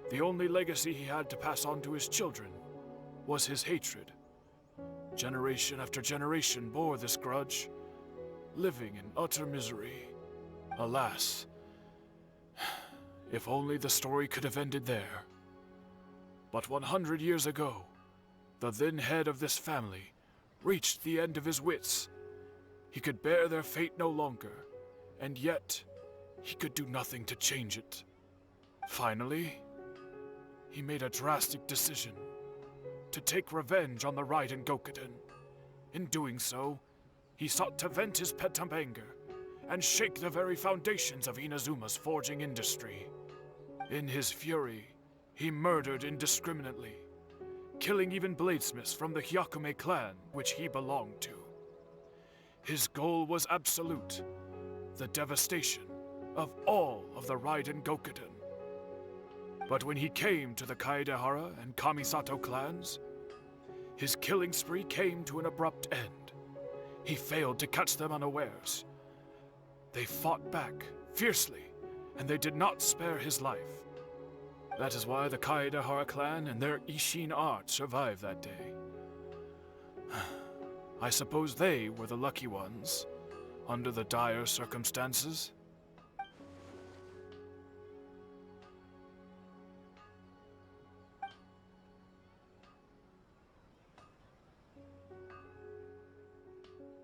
the only legacy he had to pass on to his children was his hatred. Generation after generation bore this grudge, living in utter misery. Alas, if only the story could have ended there. But 100 years ago, the then head of this family reached the end of his wits. He could bear their fate no longer, and yet he could do nothing to change it. Finally, he made a drastic decision to take revenge on the Raiden Gokiden. In doing so, he sought to vent his pent-up anger and shake the very foundations of Inazuma's forging industry. In his fury, he murdered indiscriminately, killing even bladesmiths from the Hyakume clan which he belonged to. His goal was absolute, the devastation of all of the Raiden Gokiden. But when he came to the Kaedehara and Kamisato clans, his killing spree came to an abrupt end. He failed to catch them unawares. They fought back fiercely, and they did not spare his life. That is why the Kaedehara clan and their Ishin art survived that day. I suppose they were the lucky ones, under the dire circumstances.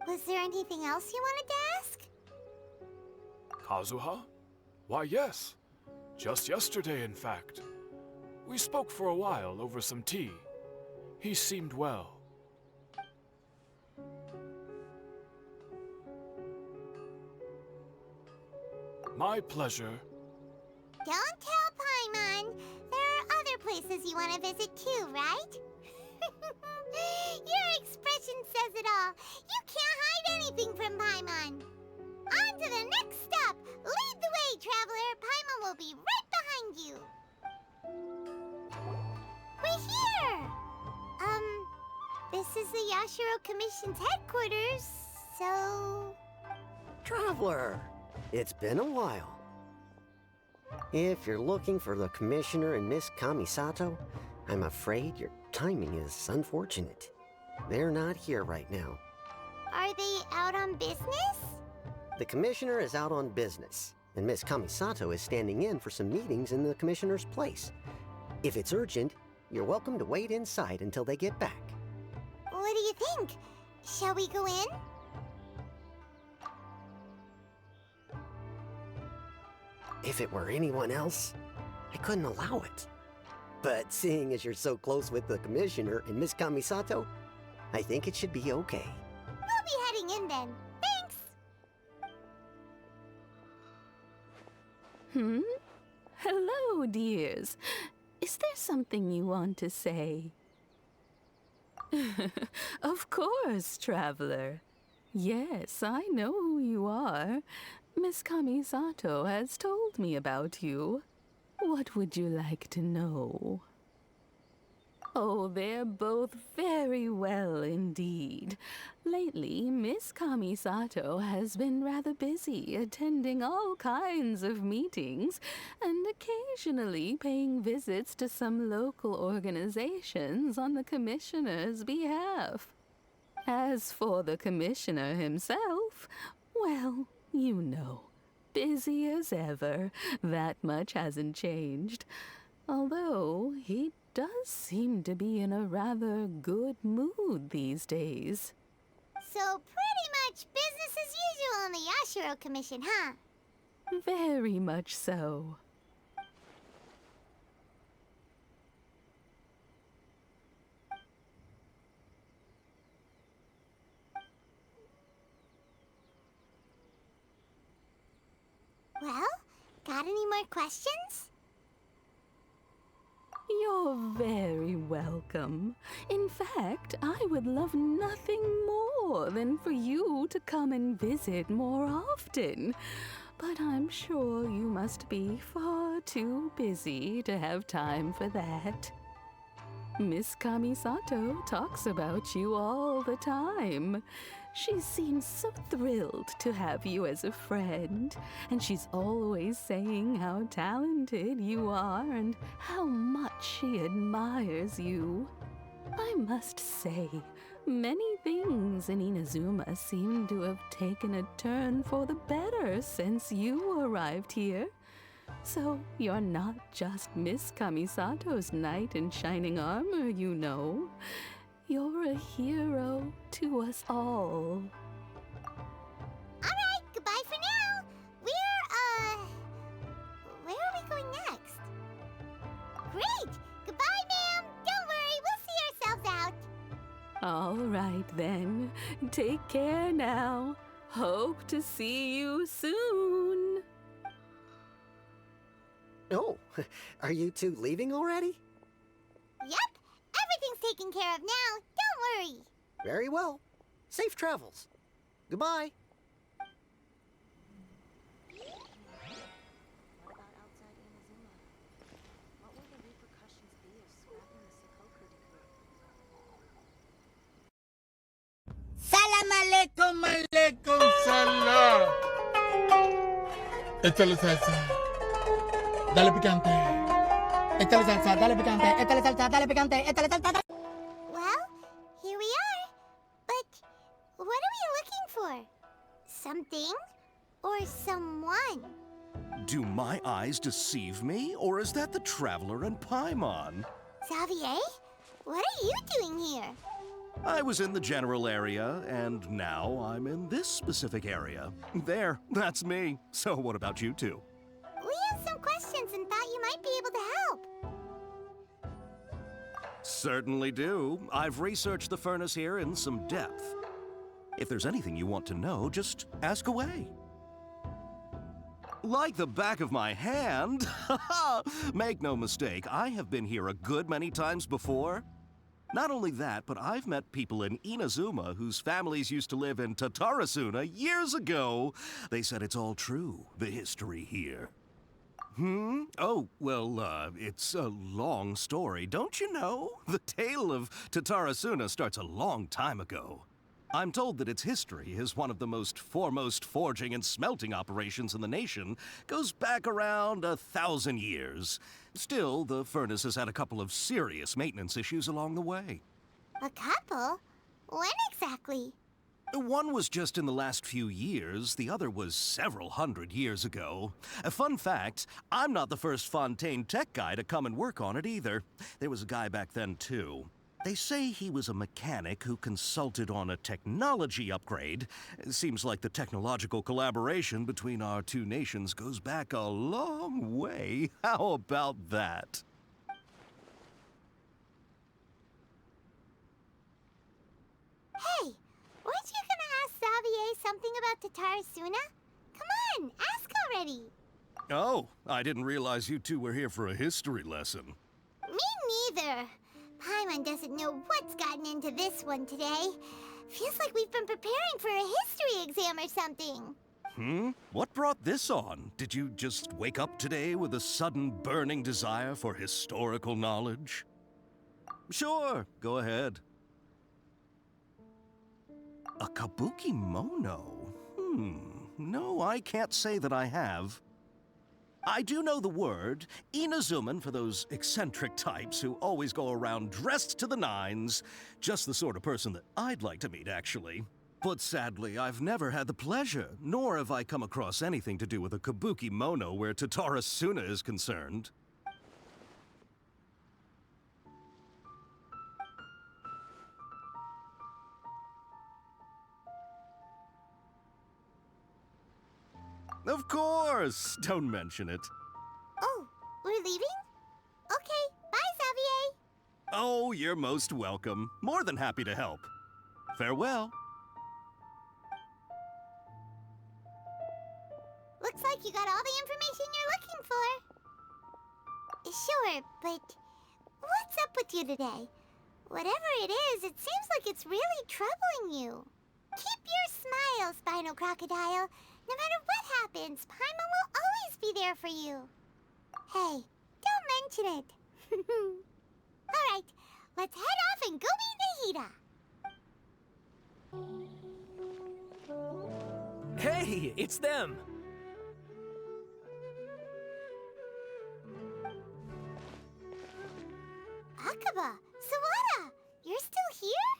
Was there anything else you wanted to ask? Kazuha? Why, yes. Just yesterday, in fact. We spoke for a while over some tea. He seemed well. My pleasure. Don't tell Paimon. There are other places you want to visit too, right? Your expression says it all. You can't hide anything from Paimon. On to the next stop. Lead the way, traveler. Paimon will be right behind you. We're here. This is the Yashiro Commission's headquarters, so... Traveler, it's been a while. If you're looking for the Commissioner and Miss Kamisato, I'm afraid your timing is unfortunate. They're not here right now. Are they out on business? The Commissioner is out on business, and Miss Kamisato is standing in for some meetings in the Commissioner's place. If it's urgent, you're welcome to wait inside until they get back. What do you think? Shall we go in? If it were anyone else, I couldn't allow it. But seeing as you're so close with the Commissioner and Miss Kamisato, I think it should be okay. We'll be heading in then. Thanks! Hello, dears. Is there something you want to say? Of course, traveler. Yes, I know who you are. Miss Kamisato has told me about you. What would you like to know? Oh, they're both very well indeed. Lately, Miss Kamisato has been rather busy attending all kinds of meetings and occasionally paying visits to some local organizations on the commissioner's behalf. As for the commissioner himself, well, you know, busy as ever. That much hasn't changed. Although he does seem to be in a rather good mood these days. So pretty much business as usual on the Yashiro Commission, huh? Very much so. Well, got any more questions? You're very welcome. In fact, I would love nothing more than for you to come and visit more often. But I'm sure you must be far too busy to have time for that. Miss Kamisato talks about you all the time. She seems so thrilled to have you as a friend, and she's always saying how talented you are and how much she admires you. I must say, many things in Inazuma seem to have taken a turn for the better since you arrived here. So you're not just Miss Kamisato's knight in shining armor, you know. You're a hero to us all. Alright, goodbye for now. Where are we going next? Great! Goodbye, ma'am! Don't worry, we'll see ourselves out. All right then. Take care now. Hope to see you soon. Oh, are you two leaving already? Yep, everything's taken care of now. Don't worry. Very well. Safe travels. Goodbye. Salam alaikum, alaikum salam. Échale salsa. Dale picante. Échale salsa, dale picante. Échale salsa, dale picante. Échale salsa. Well, here we are. But what are we looking for? Something or someone? Do my eyes deceive me, or is that the Traveler and Paimon? Xavier, what are you doing here? I was in the general area, and now I'm in this specific area. There, that's me. So what about you two? We have some questions and thought you might be able to help. Certainly do. I've researched the furnace here in some depth. If there's anything you want to know, just ask away. Like the back of my hand. Make no mistake, I have been here a good many times before. Not only that, but I've met people in Inazuma whose families used to live in Tatarasuna years ago. They said it's all true, the history here. Oh, well, it's a long story, don't you know? The tale of Tatarasuna starts a long time ago. I'm told that its history is one of the most foremost forging and smelting operations in the nation, goes back around 1,000 years. Still, the furnace has had a couple of serious maintenance issues along the way. A couple? When exactly? One was just in the last few years, the other was several hundred years ago. A fun fact, I'm not the first Fontaine tech guy to come and work on it either. There was a guy back then too. They say he was a mechanic who consulted on a technology upgrade. It seems like the technological collaboration between our two nations goes back a long way. How about that? Hey, weren't you gonna ask Xavier something about Tatarasuna? Come on, ask already. Oh, I didn't realize you two were here for a history lesson. Me neither. Paimon doesn't know what's gotten into this one today. Feels like we've been preparing for a history exam or something. What brought this on? Did you just wake up today with a sudden burning desire for historical knowledge? Sure, go ahead. A kabuki mono? No, I can't say that I have. I do know the word, Inazuman, for those eccentric types who always go around dressed to the nines. Just the sort of person that I'd like to meet, actually. But sadly, I've never had the pleasure, nor have I come across anything to do with a kabuki mono where Tatara Suna is concerned. Of course! Don't mention it. Oh, we're leaving? Okay, bye, Xavier. Oh, you're most welcome. More than happy to help. Farewell. Looks like you got all the information you're looking for. Sure, but what's up with you today? Whatever it is, it seems like it's really troubling you. Keep your smile, Spinal Crocodile. No matter what happens, Paimon will always be there for you. Hey, don't mention it. All right, let's head off and go meet Nahida. Hey, it's them! Akaba, Sawada, you're still here?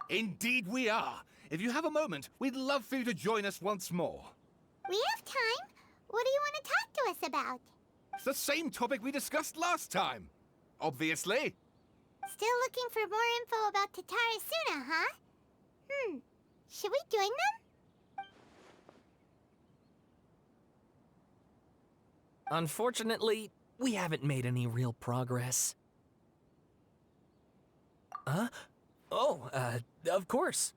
Indeed we are. If you have a moment, we'd love for you to join us once more. We have time. What do you want to talk to us about? It's the same topic we discussed last time. Obviously. Still looking for more info about Tatara Suna, huh? Should we join them? Unfortunately, we haven't made any real progress. Huh? Oh, of course.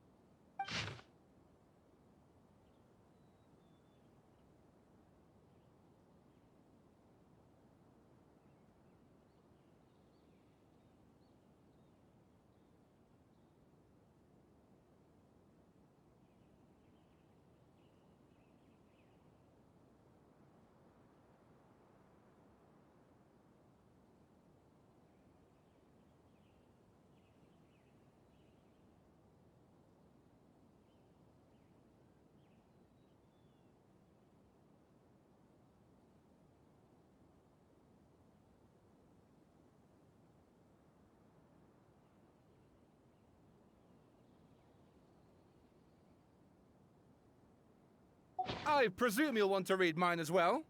I presume you'll want to read mine as well.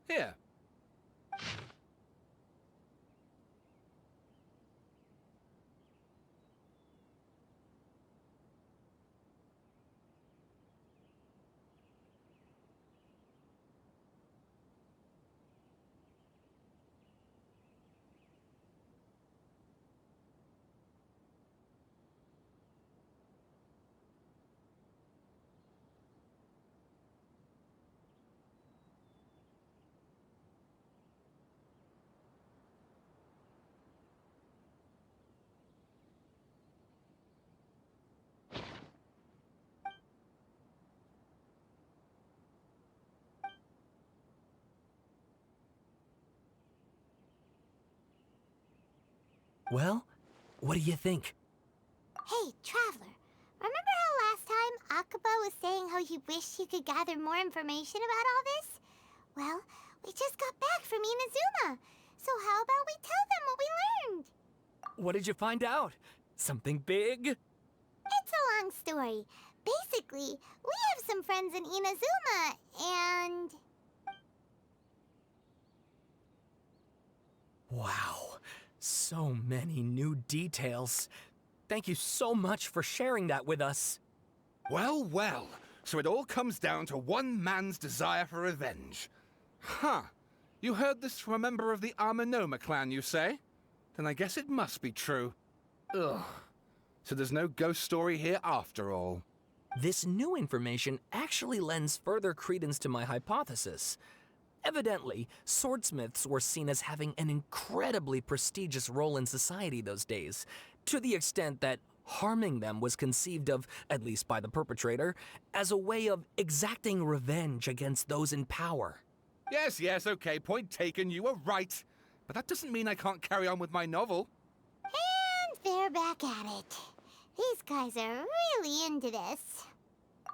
Here. Well, what do you think? Hey, Traveler. Remember how last time Akaba was saying how he wished he could gather more information about all this? Well, we just got back from Inazuma. So how about we tell them what we learned? What did you find out? Something big? It's a long story. Basically, we have some friends in Inazuma, and... Wow, so many new details. Thank you so much for sharing that with us. Well, well. So it all comes down to one man's desire for revenge. Huh. You heard this from a member of the Amenoma clan, you say? Then I guess it must be true. Ugh. So there's no ghost story here after all. This new information actually lends further credence to my hypothesis. Evidently, swordsmiths were seen as having an incredibly prestigious role in society those days, to the extent that harming them was conceived of, at least by the perpetrator, as a way of exacting revenge against those in power. Yes, okay, point taken, you were right. But that doesn't mean I can't carry on with my novel. And they're back at it. These guys are really into this.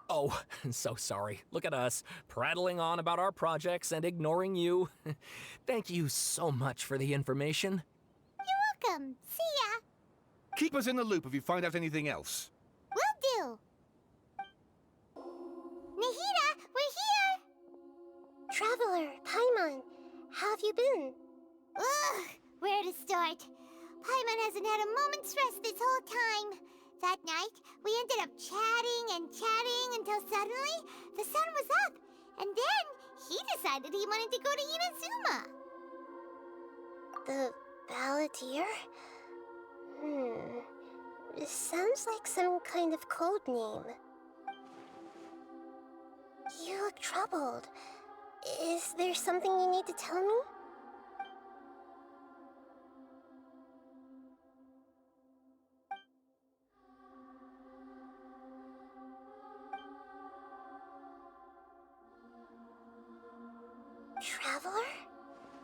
Oh, so sorry. Look at us, prattling on about our projects and ignoring you. Thank you so much for the information. You're welcome. See ya. Keep us in the loop if you find out anything else. Will do. Nahida, we're here! Traveler, Paimon, how have you been? Ugh, where to start? Paimon hasn't had a moment's rest this whole time. That night, we ended up chatting and chatting until suddenly the sun was up. And then he decided he wanted to go to Inazuma. The Balladeer? It sounds like some kind of code name. You look troubled. Is there something you need to tell me? Traveler?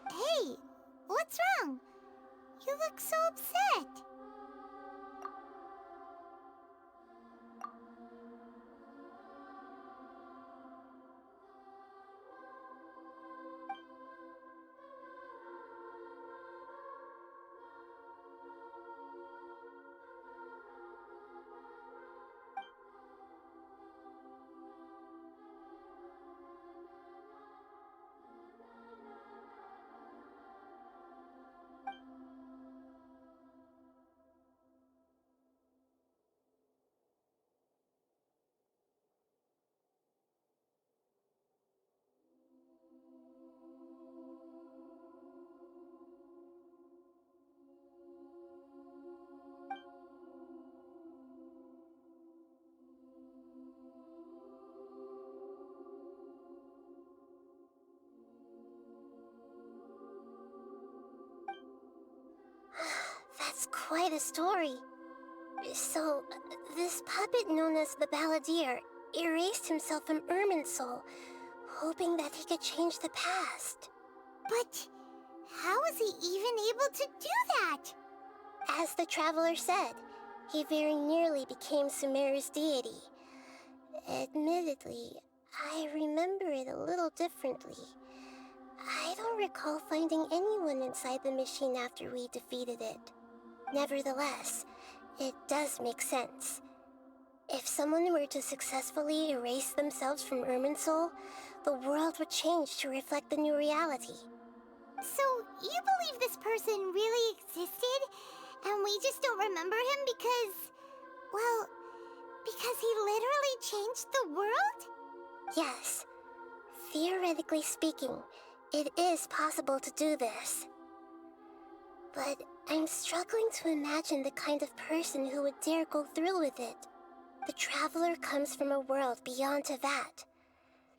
Hey, what's wrong? You look so upset. That's quite a story. So, this puppet known as the Balladeer erased himself from Irminsul, hoping that he could change the past. But how was he even able to do that? As the Traveler said, he very nearly became Sumeru's deity. Admittedly, I remember it a little differently. I don't recall finding anyone inside the machine after we defeated it. Nevertheless, it does make sense. If someone were to successfully erase themselves from Irminsul, the world would change to reflect the new reality. So, you believe this person really existed, and we just don't remember him because, well, because he literally changed the world? Yes. Theoretically speaking, it is possible to do this. But I'm struggling to imagine the kind of person who would dare go through with it. The Traveler comes from a world beyond Tevat.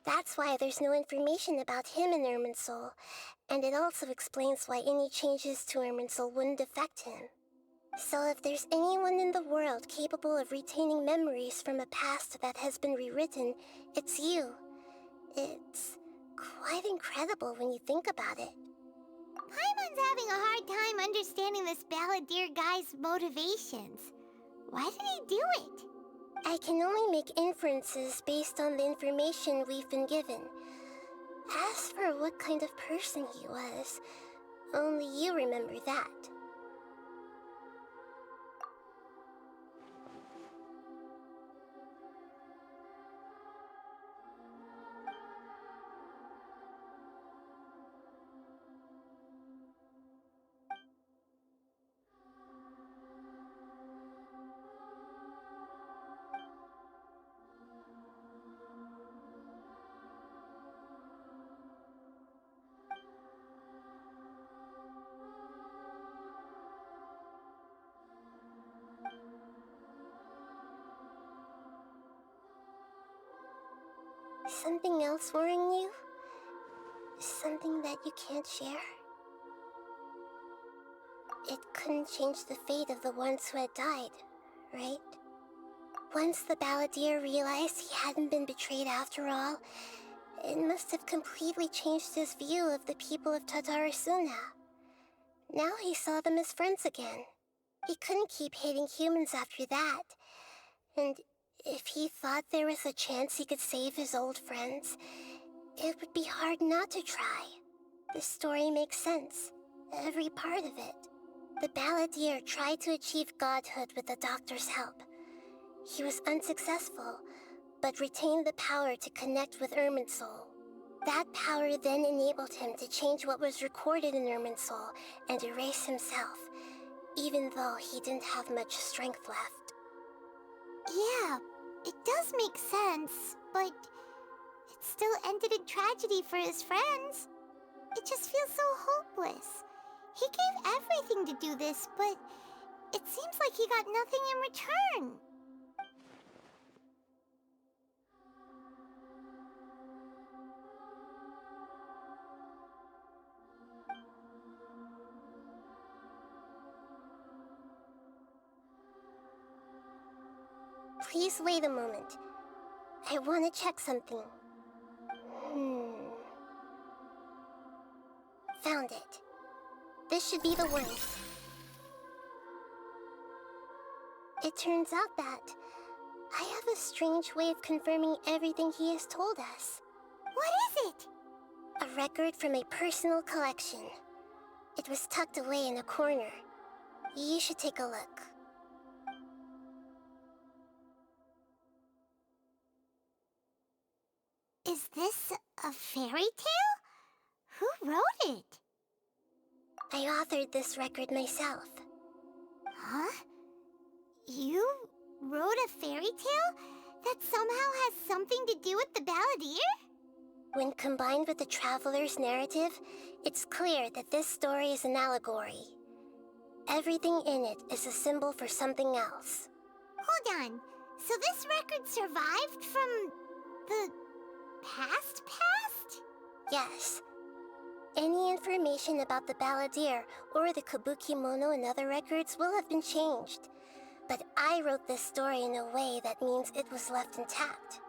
That's why there's no information about him in Irminsul, and it also explains why any changes to Irminsul wouldn't affect him. So if there's anyone in the world capable of retaining memories from a past that has been rewritten, it's you. It's quite incredible when you think about it. Paimon's having a hard time understanding this Balladeer guy's motivations. Why did he do it? I can only make inferences based on the information we've been given. As for what kind of person he was, only you remember that. Something else worrying you? Something that you can't share? It couldn't change the fate of the ones who had died, right? Once the balladeer realized he hadn't been betrayed after all, it must have completely changed his view of the people of Tatarasuna. Now he saw them as friends again. He couldn't keep hating humans after that. And if he thought there was a chance he could save his old friends, it would be hard not to try. The story makes sense, every part of it. The balladeer tried to achieve godhood with the doctor's help. He was unsuccessful, but retained the power to connect with Irminsul. That power then enabled him to change what was recorded in Irminsul and erase himself, even though he didn't have much strength left. Yeah, it does make sense, but it still ended in tragedy for his friends. It just feels so hopeless. He gave everything to do this, but it seems like he got nothing in return. Please wait a moment. I want to check something. Found it. This should be the one. It turns out that I have a strange way of confirming everything he has told us. What is it? A record from a personal collection. It was tucked away in a corner. You should take a look. Is this a fairy tale? Who wrote it? I authored this record myself. Huh? You wrote a fairy tale that somehow has something to do with the balladeer? When combined with the traveler's narrative, it's clear that this story is an allegory. Everything in it is a symbol for something else. Hold on. So this record survived from the past? Yes. Any information about the balladeer or the Kabukimono and other records will have been changed. But I wrote this story in a way that means it was left intact.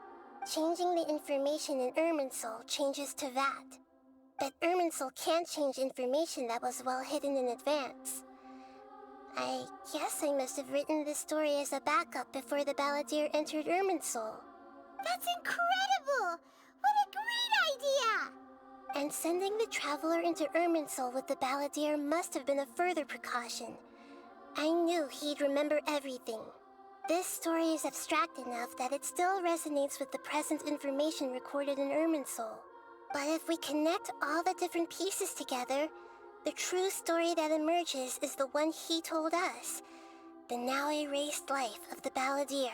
Changing the information in Irminsul changes to that. But Irminsul can't change information that was well hidden in advance. I guess I must have written this story as a backup before the balladeer entered Irminsul. That's incredible! What a great idea! And sending the traveler into Irminsul with the balladeer must have been a further precaution. I knew he'd remember everything. This story is abstract enough that it still resonates with the present information recorded in Irminsul. But if we connect all the different pieces together, the true story that emerges is the one he told us, the now erased life of the balladeer.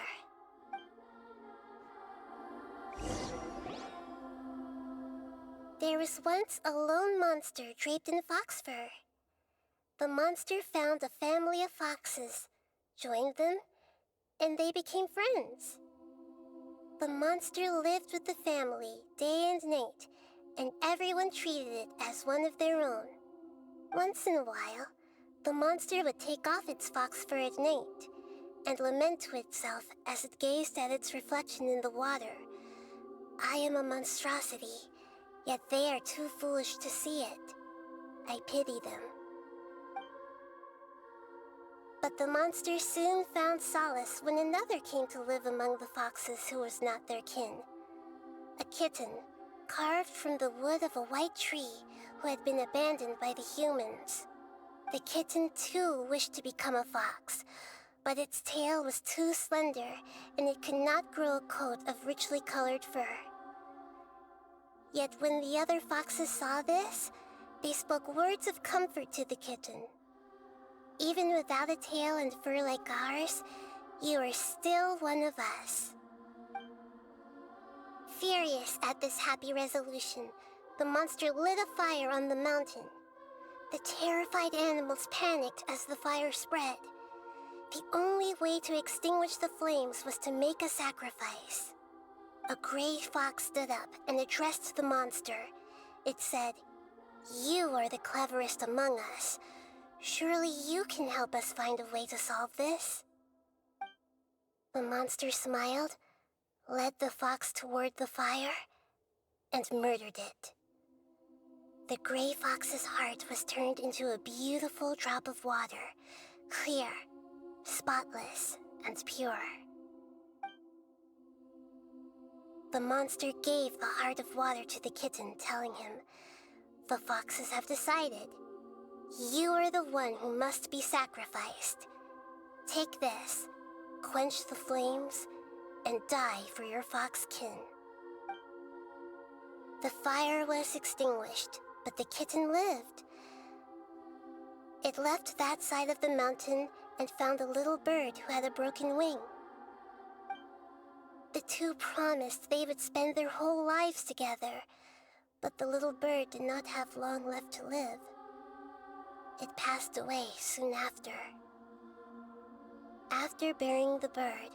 There was once a lone monster draped in fox fur. The monster found a family of foxes, joined them, and they became friends. The monster lived with the family day and night, and everyone treated it as one of their own. Once in a while, the monster would take off its fox fur at night and lament to itself as it gazed at its reflection in the water. I am a monstrosity, yet they are too foolish to see it. I pity them. But the monster soon found solace when another came to live among the foxes who was not their kin. A kitten, carved from the wood of a white tree who had been abandoned by the humans. The kitten too wished to become a fox, but its tail was too slender and it could not grow a coat of richly colored fur. Yet when the other foxes saw this, they spoke words of comfort to the kitten. Even without a tail and fur like ours, you are still one of us. Furious at this happy resolution, the monster lit a fire on the mountain. The terrified animals panicked as the fire spread. The only way to extinguish the flames was to make a sacrifice. A gray fox stood up and addressed the monster, It said, "You are the cleverest among us. Surely you can help us find a way to solve this." The monster smiled, led the fox toward the fire, and murdered it. The gray fox's heart was turned into a beautiful drop of water, clear, spotless, and pure. The monster gave the heart of water to the kitten, telling him, "The foxes have decided. You are the one who must be sacrificed. Take this, quench the flames, and die for your fox kin." The fire was extinguished, but the kitten lived. It left that side of the mountain and found a little bird who had a broken wing. The two promised they would spend their whole lives together, but the little bird did not have long left to live. It passed away soon after. After burying the bird,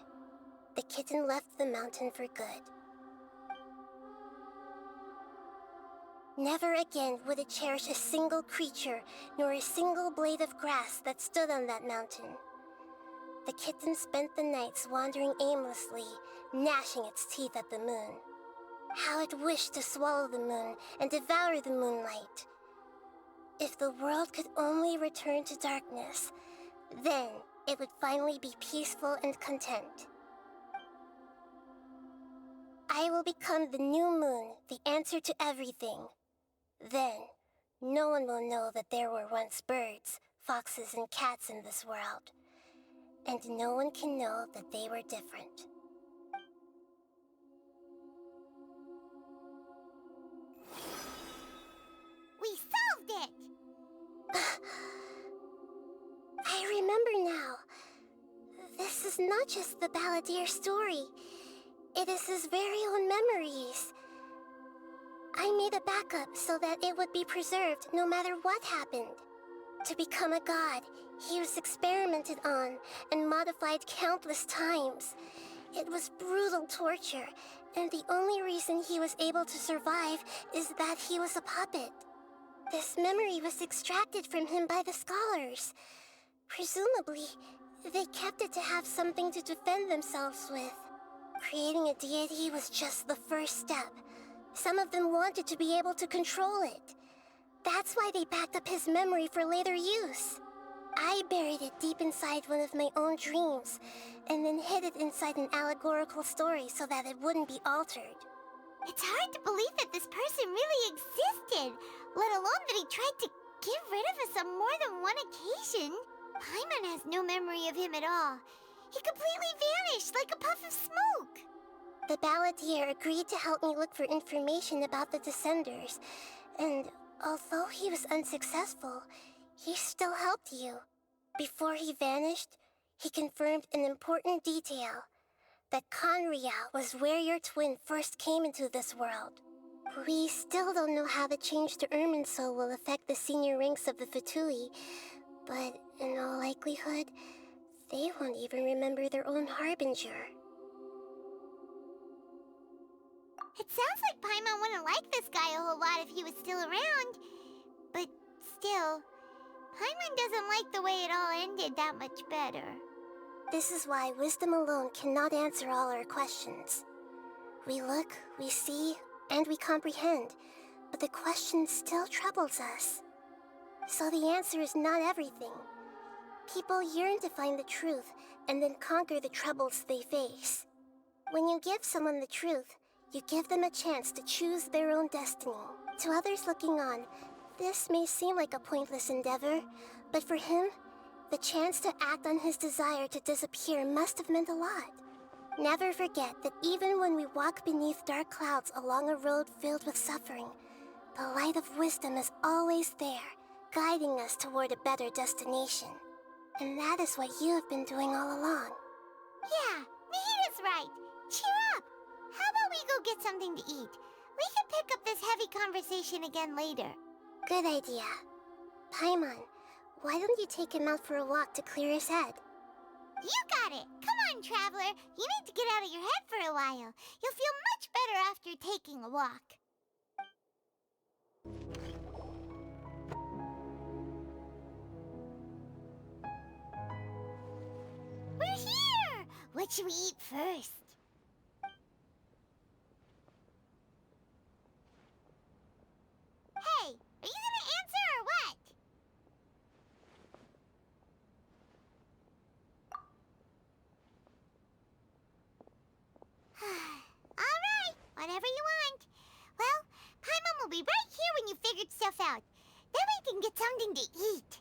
the kitten left the mountain for good. Never again would it cherish a single creature, nor a single blade of grass that stood on that mountain. The kitten spent the nights wandering aimlessly, gnashing its teeth at the moon. How it wished to swallow the moon and devour the moonlight. If the world could only return to darkness, then it would finally be peaceful and content. I will become the new moon, the answer to everything. Then, no one will know that there were once birds, foxes, and cats in this world. And no one can know that they were different. We solved it! I remember now. This is not just the Balladeer story. It is his very own memories. I made a backup so that it would be preserved no matter what happened. To become a god, he was experimented on and modified countless times. It was brutal torture, and the only reason he was able to survive is that he was a puppet. This memory was extracted from him by the scholars. Presumably, they kept it to have something to defend themselves with. Creating a deity was just the first step. Some of them wanted to be able to control it. That's why they backed up his memory for later use. I buried it deep inside one of my own dreams, and then hid it inside an allegorical story so that it wouldn't be altered. It's hard to believe that this person really existed, let alone that he tried to get rid of us on more than one occasion. Paimon has no memory of him at all. He completely vanished like a puff of smoke. The Balladeer agreed to help me look for information about the Descenders, and although he was unsuccessful, he still helped you. Before he vanished, he confirmed an important detail. That Conria was where your twin first came into this world. We still don't know how the change to Irminsul will affect the senior ranks of the Fatui, but in all likelihood, they won't even remember their own Harbinger. It sounds like Paimon wouldn't like this guy a whole lot if he was still around. But still, Paimon doesn't like the way it all ended that much better. This is why wisdom alone cannot answer all our questions. We look, we see, and we comprehend, but the question still troubles us. So the answer is not everything. People yearn to find the truth and then conquer the troubles they face. When you give someone the truth, you give them a chance to choose their own destiny. To others looking on, this may seem like a pointless endeavor, but for him, the chance to act on his desire to disappear must have meant a lot. Never forget that even when we walk beneath dark clouds along a road filled with suffering, the light of wisdom is always there, guiding us toward a better destination. And that is what you have been doing all along. Yeah, Nahita's right. Cheer up! How about we go get something to eat? We can pick up this heavy conversation again later. Good idea. Paimon, why don't you take him out for a walk to clear his head? You got it! Come on, Traveler! You need to get out of your head for a while. You'll feel much better after taking a walk. What should we eat first? Hey, are you gonna answer or what? Alright, whatever you want. Well, Paimon will be right here when you figured stuff out. Then we can get something to eat.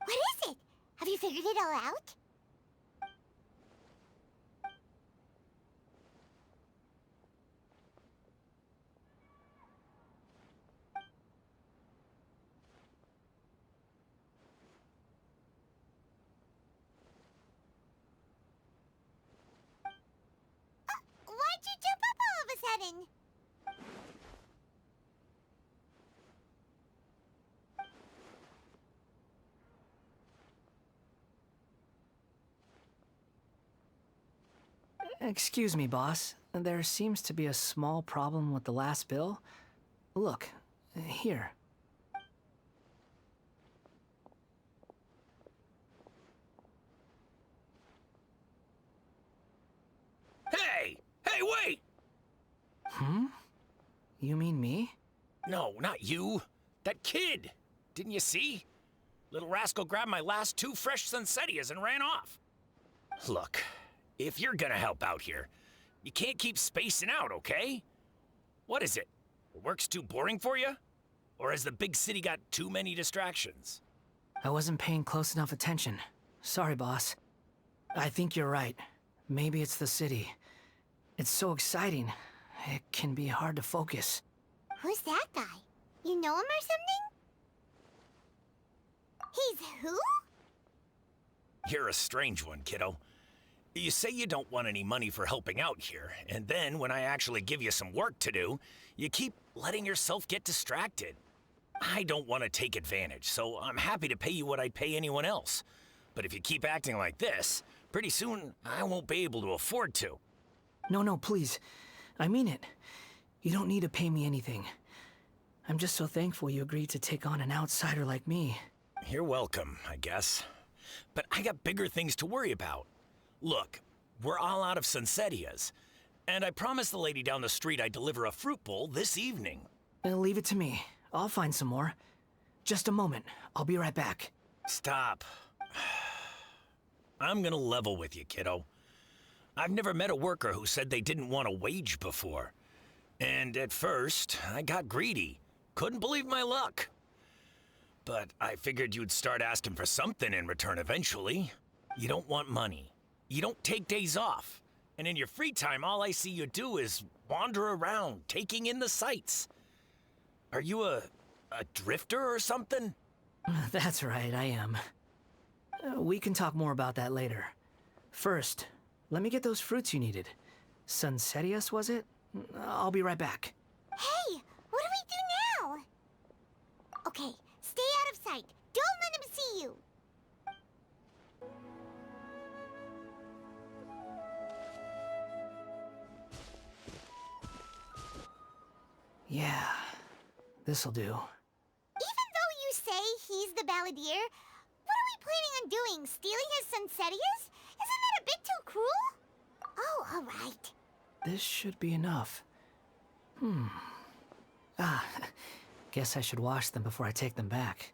What is it? Have you figured it all out? Why'd you jump up all of a sudden? Excuse me, boss. There seems to be a small problem with the last bill. Look, here. Hey! Hey, wait! Hmm? You mean me? No, not you. That kid! Didn't you see? Little rascal grabbed my last 2 fresh Sunsettias and ran off. Look, if you're gonna help out here, you can't keep spacing out, okay? What is it? Work's too boring for you? Or has the big city got too many distractions? I wasn't paying close enough attention. Sorry, boss. I think you're right. Maybe it's the city. It's so exciting. It can be hard to focus. Who's that guy? You know him or something? He's who? You're a strange one, kiddo. You say you don't want any money for helping out here, and then when I actually give you some work to do, you keep letting yourself get distracted. I don't want to take advantage, so I'm happy to pay you what I'd pay anyone else. But if you keep acting like this, pretty soon I won't be able to afford to. No, please. I mean it. You don't need to pay me anything. I'm just so thankful you agreed to take on an outsider like me. You're welcome, I guess. But I got bigger things to worry about. Look, we're all out of Sunsettias, and I promised the lady down the street I'd deliver a fruit bowl this evening. Leave it to me. I'll find some more. Just a moment. I'll be right back. Stop. I'm gonna level with you, kiddo. I've never met a worker who said they didn't want a wage before. And at first, I got greedy. Couldn't believe my luck. But I figured you'd start asking for something in return eventually. You don't want money. You don't take days off. And in your free time, all I see you do is wander around, taking in the sights. Are you a drifter or something? That's right, I am. We can talk more about that later. First, let me get those fruits you needed. Sunsettias, was it? I'll be right back. Hey, what do we do now? Okay, stay out of sight. Don't let him see you. Yeah, this'll do. Even though you say he's the balladeer, what are we planning on doing? Stealing his Sunsettias? Isn't that a bit too cruel? Oh, all right. This should be enough. Guess I should wash them before I take them back.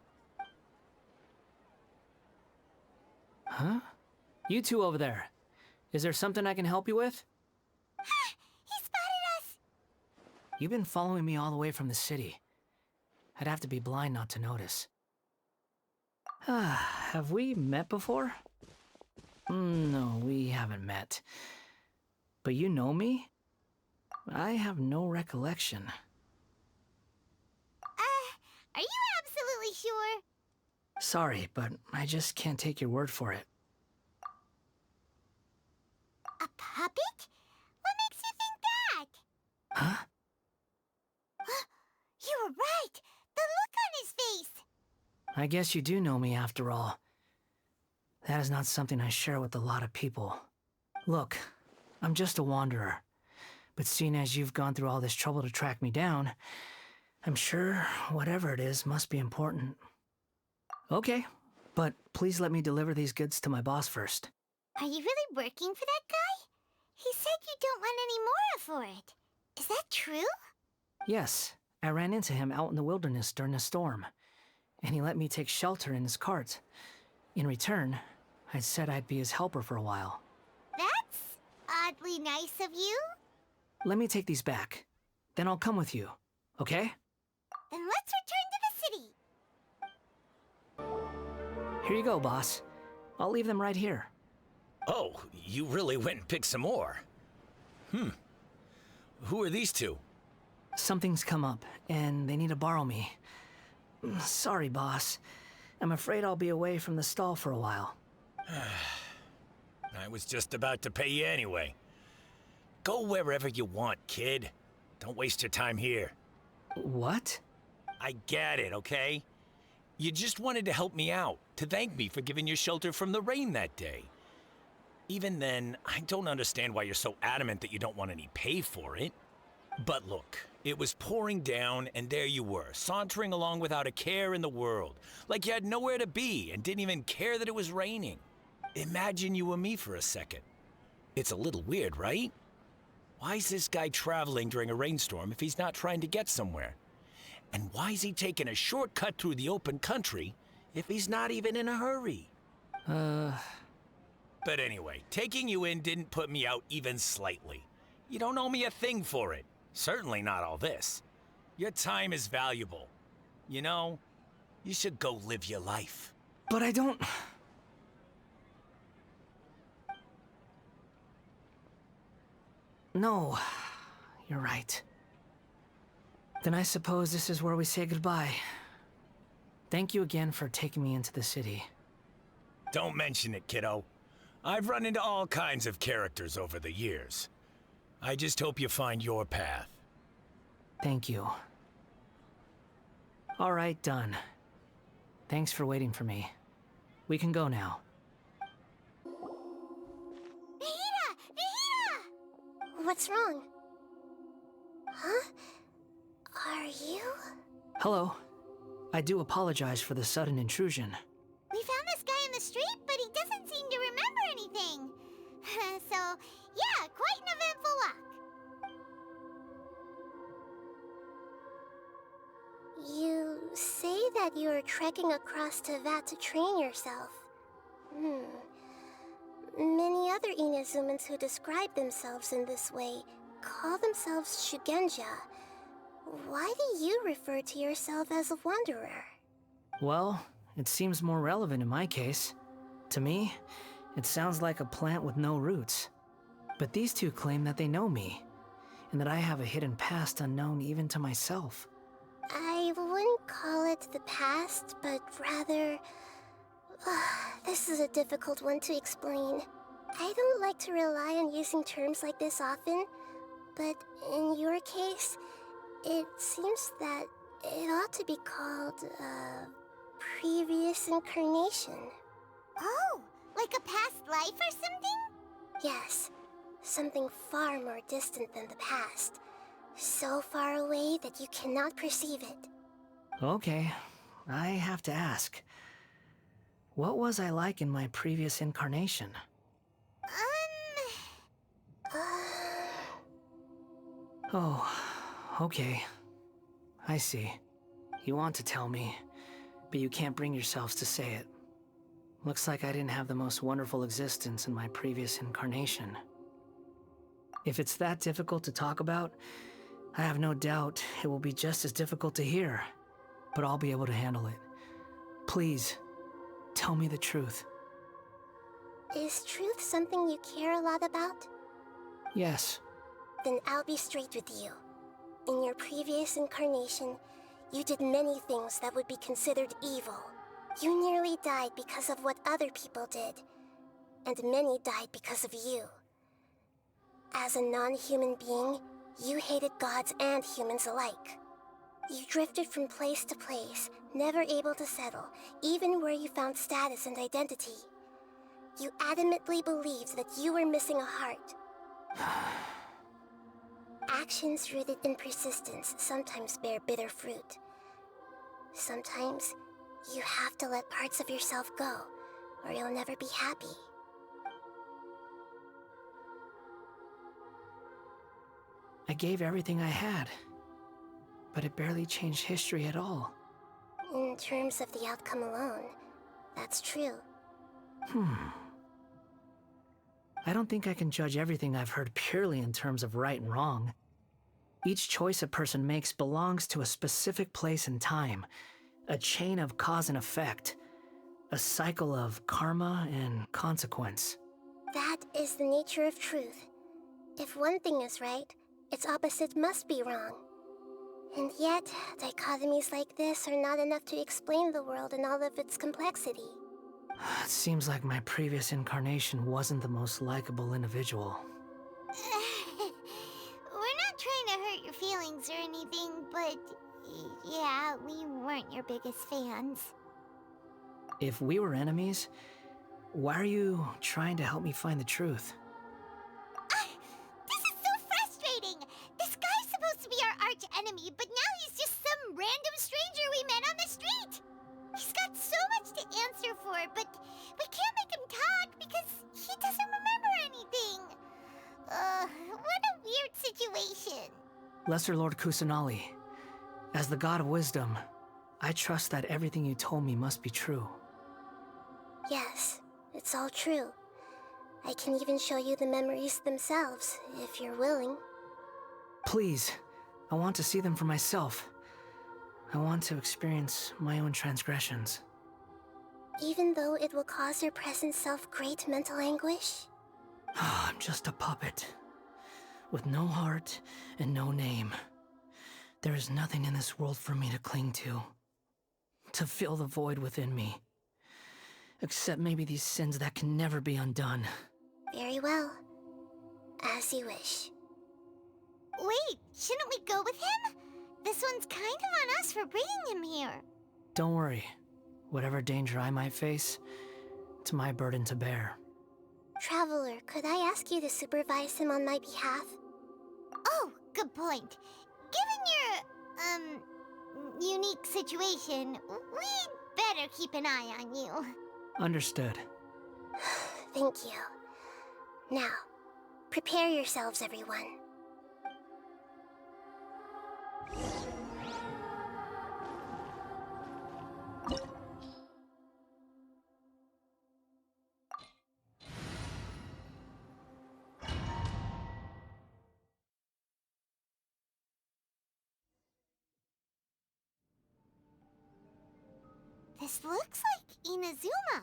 Huh? You two over there. Is there something I can help you with? He spotted us! You've been following me all the way from the city. I'd have to be blind not to notice. Have we met before? No, we haven't met. But you know me? I have no recollection. Are you absolutely sure? Sorry, but I just can't take your word for it. A puppet? What makes you think that? Huh? You were right! The look on his face! I guess you do know me after all. That is not something I share with a lot of people. Look, I'm just a wanderer. But seeing as you've gone through all this trouble to track me down, I'm sure whatever it is must be important. Okay, but please let me deliver these goods to my boss first. Are you really working for that guy? He said you don't want any more for it. Is that true? Yes, I ran into him out in the wilderness during a storm, and he let me take shelter in his cart. In return, I said I'd be his helper for a while. That's oddly nice of you. Let me take these back. Then I'll come with you, okay? Then let's return to the city. Here you go, boss. I'll leave them right here. Oh, you really went and picked some more. Who are these two? Something's come up, and they need to borrow me. Sorry, boss. I'm afraid I'll be away from the stall for a while. I was just about to pay you anyway. Go wherever you want, kid. Don't waste your time here. What? I get it, okay? You just wanted to help me out, to thank me for giving you shelter from the rain that day. Even then, I don't understand why you're so adamant that you don't want any pay for it. But look, it was pouring down, and there you were, sauntering along without a care in the world, like you had nowhere to be and didn't even care that it was raining. Imagine you were me for a second. It's a little weird, right? Why is this guy traveling during a rainstorm if he's not trying to get somewhere? And why is he taking a shortcut through the open country if he's not even in a hurry? But anyway, taking you in didn't put me out even slightly. You don't owe me a thing for it. Certainly not all this. Your time is valuable. You know, you should go live your life. But I don't... No, you're right. Then I suppose this is where we say goodbye. Thank you again for taking me into the city. Don't mention it, kiddo. I've run into all kinds of characters over the years. I just hope you find your path. Thank you. All right, done. Thanks for waiting for me. We can go now. Nahida! Nahida! What's wrong? Huh? Are you? Hello. I do apologize for the sudden intrusion. We found this guy in the street, but he doesn't seem to remember anything. So, yeah, quite an eventful walk. You say that you are trekking across Tevat to train yourself. Many other Inazumans who describe themselves in this way call themselves Shugenja. Why do you refer to yourself as a wanderer? Well, it seems more relevant in my case. To me, it sounds like a plant with no roots. But these two claim that they know me, and that I have a hidden past unknown even to myself. I wouldn't call it the past, but rather... this is a difficult one to explain. I don't like to rely on using terms like this often, but in your case, it seems that it ought to be called, previous incarnation. Oh, like a past life or something? Yes, something far more distant than the past. So far away that you cannot perceive it. Okay, I have to ask. What was I like in my previous incarnation? Oh, okay. I see. You want to tell me, but you can't bring yourselves to say it. Looks like I didn't have the most wonderful existence in my previous incarnation. If it's that difficult to talk about, I have no doubt it will be just as difficult to hear, but I'll be able to handle it. Please, tell me the truth. Is truth something you care a lot about? Yes. Then I'll be straight with you. In your previous incarnation, you did many things that would be considered evil. You nearly died because of what other people did, and many died because of you. As a non-human being, you hated gods and humans alike. You drifted from place to place, never able to settle, even where you found status and identity. You adamantly believed that you were missing a heart. Actions rooted in persistence sometimes bear bitter fruit. Sometimes, you have to let parts of yourself go, or you'll never be happy. I gave everything I had, but it barely changed history at all. In terms of the outcome alone, that's true. I don't think I can judge everything I've heard purely in terms of right and wrong. Each choice a person makes belongs to a specific place and time, a chain of cause and effect, a cycle of karma and consequence. That is the nature of truth. If one thing is right, its opposite must be wrong. And yet, dichotomies like this are not enough to explain the world in all of its complexity. It seems like my previous incarnation wasn't the most likable individual. We're not trying to hurt your feelings or anything, but yeah, we weren't your biggest fans. If we were enemies, why are you trying to help me find the truth? This is so frustrating! This guy's supposed to be our arch enemy, but now he's just some random stranger we met on the street! He's got so much to answer for, but we can't make him talk because he doesn't remember anything. What a weird situation. Lesser Lord Kusanali, as the God of Wisdom, I trust that everything you told me must be true. Yes, it's all true. I can even show you the memories themselves, if you're willing. Please, I want to see them for myself. I want to experience my own transgressions. Even though it will cause your present self great mental anguish? I'm just a puppet, with no heart and no name. There is nothing in this world for me to cling to fill the void within me. Except maybe these sins that can never be undone. Very well. As you wish. Wait, shouldn't we go with him? This one's kind of on us for bringing him here. Don't worry. Whatever danger I might face, it's my burden to bear. Traveler, could I ask you to supervise him on my behalf? Oh, good point. Given your, unique situation, we'd better keep an eye on you. Understood. Thank you. Now, prepare yourselves, everyone. This looks like Inazuma.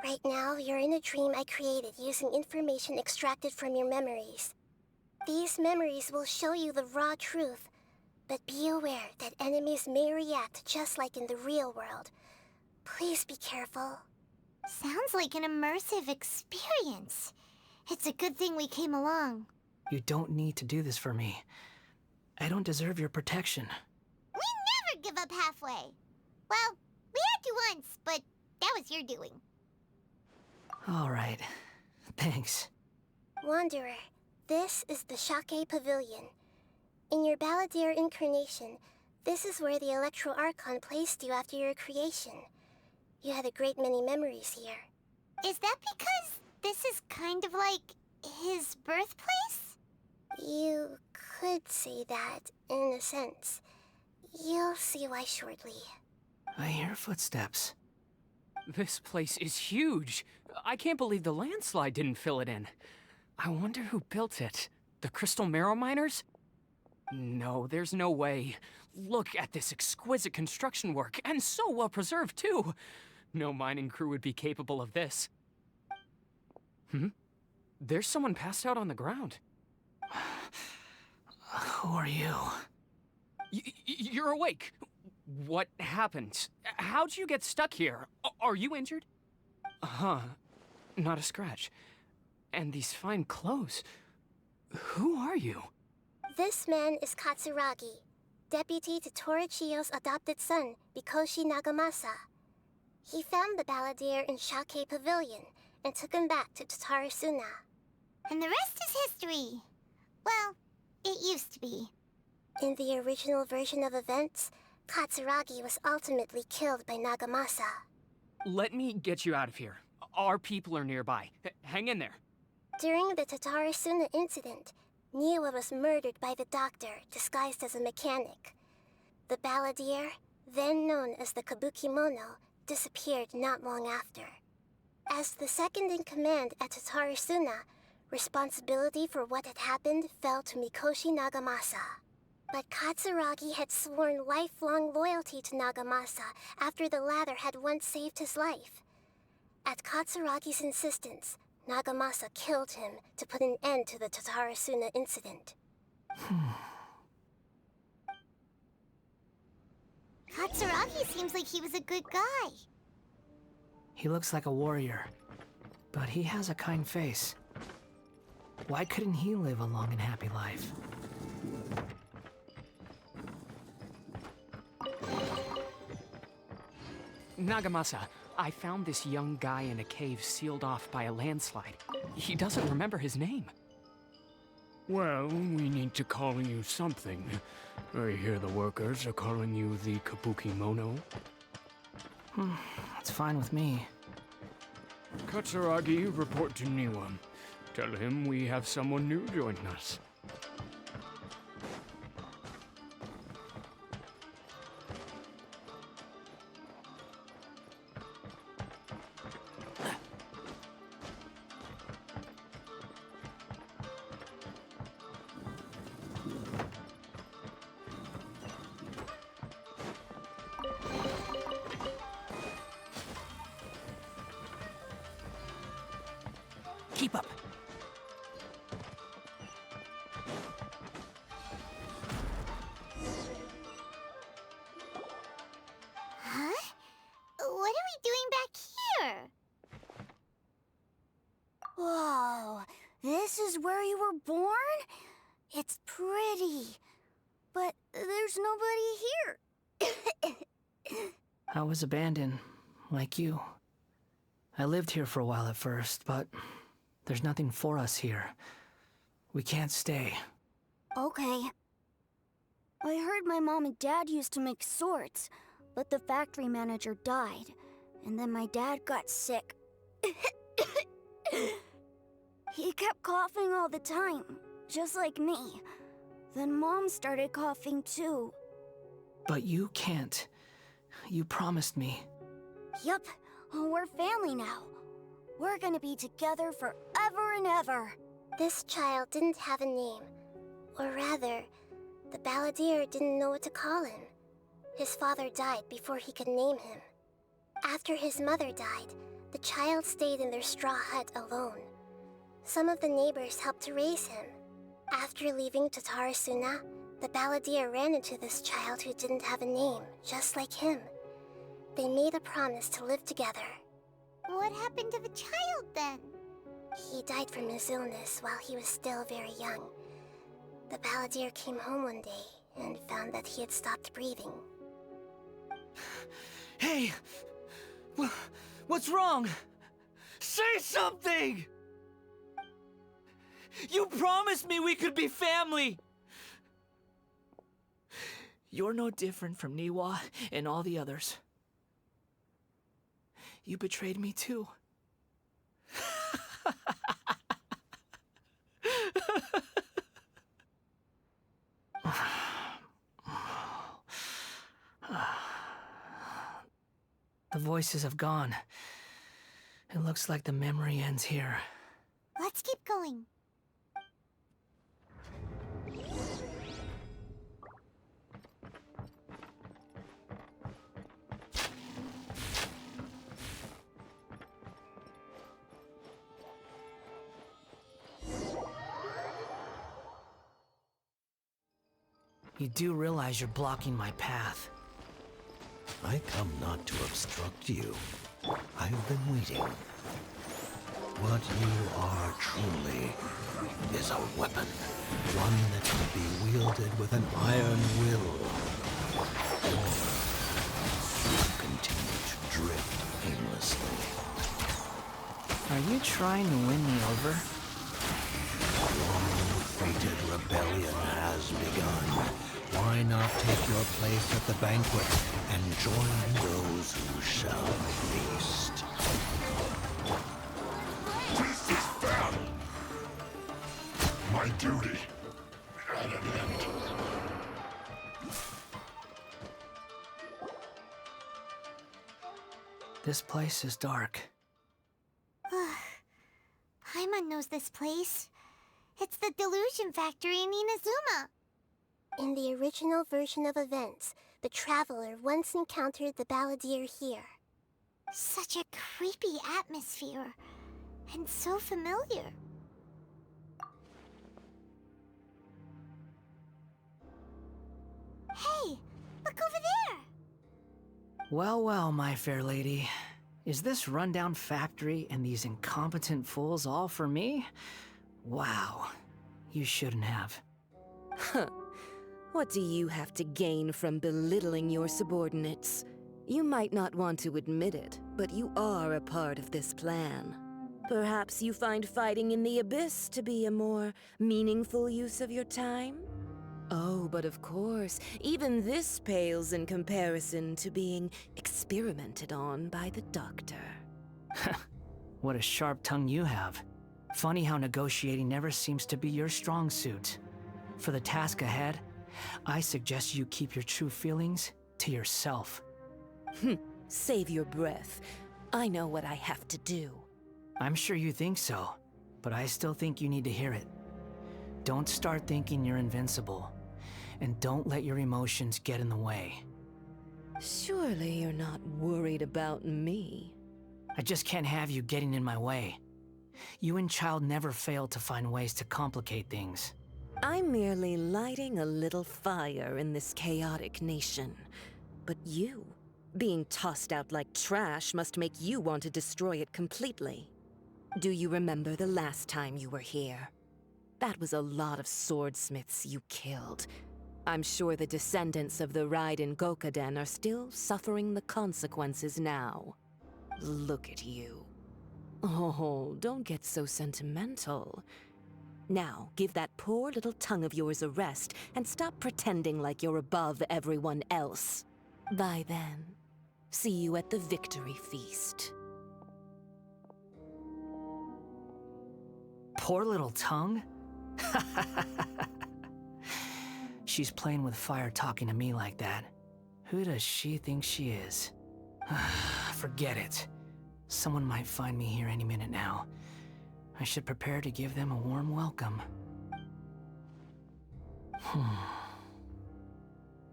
Right now, you're in a dream I created using information extracted from your memories. These memories will show you the raw truth, but be aware that enemies may react just like in the real world. Please be careful. Sounds like an immersive experience. It's a good thing we came along. You don't need to do this for me. I don't deserve your protection. We never give up halfway. Well, we had to once, but that was your doing. All right. Thanks. Wanderer, this is the Shake Pavilion. In your Balladeer incarnation, this is where the Electro Archon placed you after your creation. You had a great many memories here. Is that because this is kind of like his birthplace? You could say that, in a sense. You'll see why shortly. I hear footsteps. This place is huge. I can't believe the landslide didn't fill it in. I wonder who built it. The Crystal Marrow Miners? No, there's no way. Look at this exquisite construction work, and so well preserved, too. No mining crew would be capable of this. There's someone passed out on the ground. Who are you? You're awake. What happened? How'd you get stuck here? Are you injured? Huh. Not a scratch. And these fine clothes. Who are you? This man is Katsuragi, deputy to Torichiyo's adopted son, Mikoshi Nagamasa. He found the Balladeer in Shake Pavilion and took him back to Tatarasuna. And the rest is history. Well, It used to be. In the original version of events, Katsuragi was ultimately killed by Nagamasa. Let me get you out of here. Our people are nearby. Hang in there. During the Tatarasuna incident, Niwa was murdered by the doctor disguised as a mechanic. The balladeer, then known as the Kabukimono, disappeared not long after. As the second in command at Tatarasuna, responsibility for what had happened fell to Mikoshi Nagamasa. But Katsuragi had sworn lifelong loyalty to Nagamasa after the latter had once saved his life. At Katsuragi's insistence, Nagamasa killed him to put an end to the Tatarasuna incident. Katsuragi seems like he was a good guy. He looks like a warrior, but he has a kind face. Why couldn't he live a long and happy life? Nagamasa, I found this young guy in a cave sealed off by a landslide. He doesn't remember his name. Well, we need to call you something. I hear the workers are calling you the Kabukimono. That's fine with me. Katsuragi, report to Niwa. Tell him we have someone new joining us. Keep up. Huh? What are we doing back here? Whoa, this is where you were born? It's pretty, but there's nobody here. I was abandoned, like you. I lived here for a while at first, but there's nothing for us here. We can't stay. Okay. I heard my mom and dad used to make swords, but the factory manager died, and then my dad got sick. He kept coughing all the time, just like me. Then Mom started coughing too. But you can't. You promised me. Yup, we're family now. We're gonna be together forever and ever. This child didn't have a name. Or rather, the balladeer didn't know what to call him. His father died before he could name him. After his mother died, the child stayed in their straw hut alone. Some of the neighbors helped to raise him. After leaving Tatarasuna, the balladeer ran into this child who didn't have a name, just like him. They made a promise to live together. What happened to the child then? He died from his illness while he was still very young. The balladeer came home one day and found that he had stopped breathing. Hey! What's wrong? Say something! You promised me we could be family! You're no different from Niwa and all the others. You betrayed me too. The voices have gone. It looks like the memory ends here. Let's keep going. You do realize you're blocking my path. I come not to obstruct you. I've been waiting. What you are truly is a weapon. One that can be wielded with an iron will. Or you continue to drift aimlessly. Are you trying to win me over? Long-fated rebellion why not take your place at the banquet and join those who shall feast? This is battle! My duty at an end. This place is dark. Paimon knows this place. It's the Delusion Factory in Inazuma. In the original version of events, the Traveler once encountered the Balladeer here. Such a creepy atmosphere. And so familiar. Hey, look over there! Well, well, my fair lady. Is this rundown factory and these incompetent fools all for me? Wow. You shouldn't have. Huh. What do you have to gain from belittling your subordinates? You might not want to admit it, but you are a part of this plan. Perhaps you find fighting in the Abyss to be a more meaningful use of your time? Oh, but of course, even this pales in comparison to being experimented on by the Doctor. What a sharp tongue you have. Funny how negotiating never seems to be your strong suit. For the task ahead, I suggest you keep your true feelings to yourself. Save your breath. I know what I have to do. I'm sure you think so, but I still think you need to hear it. Don't start thinking you're invincible, and don't let your emotions get in the way. Surely you're not worried about me. I just can't have you getting in my way. You and Child never fail to find ways to complicate things. I'm merely lighting a little fire in this chaotic nation. But you, being tossed out like trash, must make you want to destroy it completely. Do you remember the last time you were here? That was a lot of swordsmiths you killed. I'm sure the descendants of the Raiden Gokaden are still suffering the consequences now. Look at you. Oh, don't get so sentimental. Now, give that poor little tongue of yours a rest and stop pretending like you're above everyone else. Bye then. See you at the victory feast. Poor little tongue? She's playing with fire talking to me like that. Who does she think she is? Forget it. Someone might find me here any minute now. I should prepare to give them a warm welcome.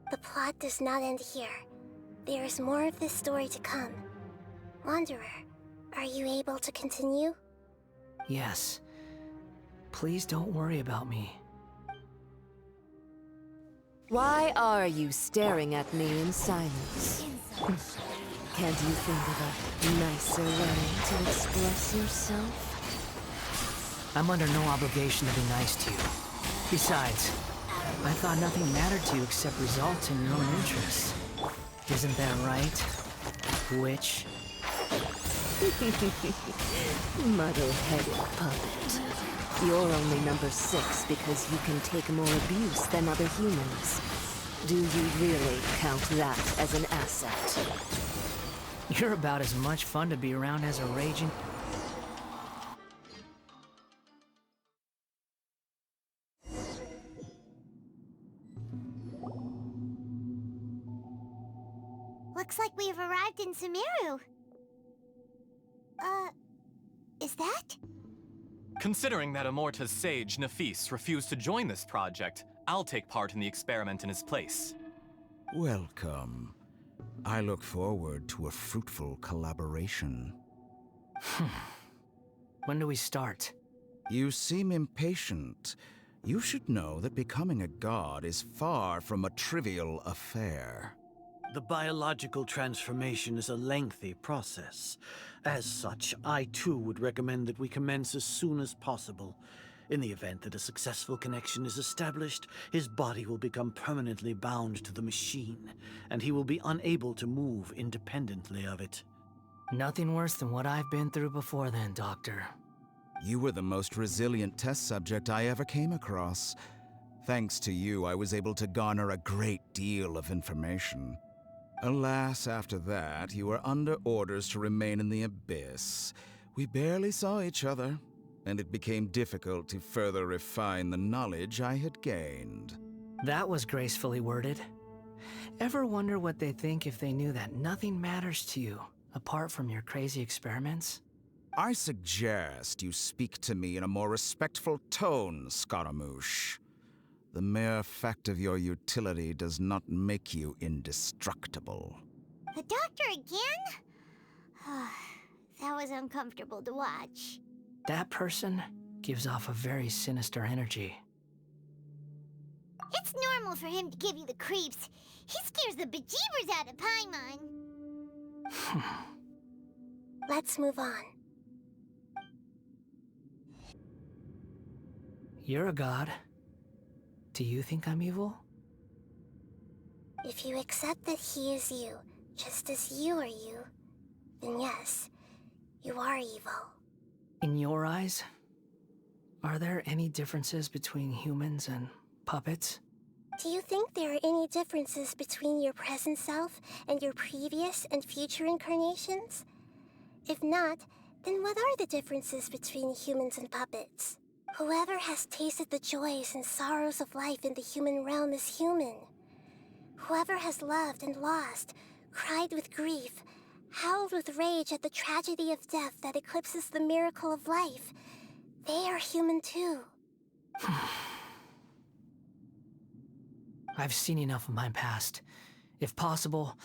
The plot does not end here. There is more of this story to come. Wanderer, are you able to continue? Yes. Please don't worry about me. Why are you staring at me in silence? Can't you think of a nicer way to express yourself? I'm under no obligation to be nice to you. Besides, I thought nothing mattered to you except results in your own interests. Isn't that right, witch? Muddle-headed puppet. You're only number 6 because you can take more abuse than other humans. Do you really count that as an asset? You're about as much fun to be around as a raging... Looks like we've arrived in Sumeru. Is that? Considering that Amorta's sage, Nafis, refused to join this project, I'll take part in the experiment in his place. Welcome. I look forward to a fruitful collaboration. When do we start? You seem impatient. You should know that becoming a god is far from a trivial affair. The biological transformation is a lengthy process. As such, I too would recommend that we commence as soon as possible. In the event that a successful connection is established, his body will become permanently bound to the machine, and he will be unable to move independently of it. Nothing worse than what I've been through before then, Doctor. You were the most resilient test subject I ever came across. Thanks to you, I was able to garner a great deal of information. Alas, after that, you were under orders to remain in the Abyss. We barely saw each other, and it became difficult to further refine the knowledge I had gained. That was gracefully worded. Ever wonder what they think if they knew that nothing matters to you, apart from your crazy experiments? I suggest you speak to me in a more respectful tone, Scaramouche. The mere fact of your utility does not make you indestructible. The doctor again? That was uncomfortable to watch. That person gives off a very sinister energy. It's normal for him to give you the creeps. He scares the bejeebers out of Paimon. Let's move on. You're a god. Do you think I'm evil? If you accept that he is you, just as you are you, then yes, you are evil. In your eyes, are there any differences between humans and puppets? Do you think there are any differences between your present self and your previous and future incarnations? If not, then what are the differences between humans and puppets? Whoever has tasted the joys and sorrows of life in the human realm is human. Whoever has loved and lost, cried with grief, howled with rage at the tragedy of death that eclipses the miracle of life, they are human too. I've seen enough of my past. If possible,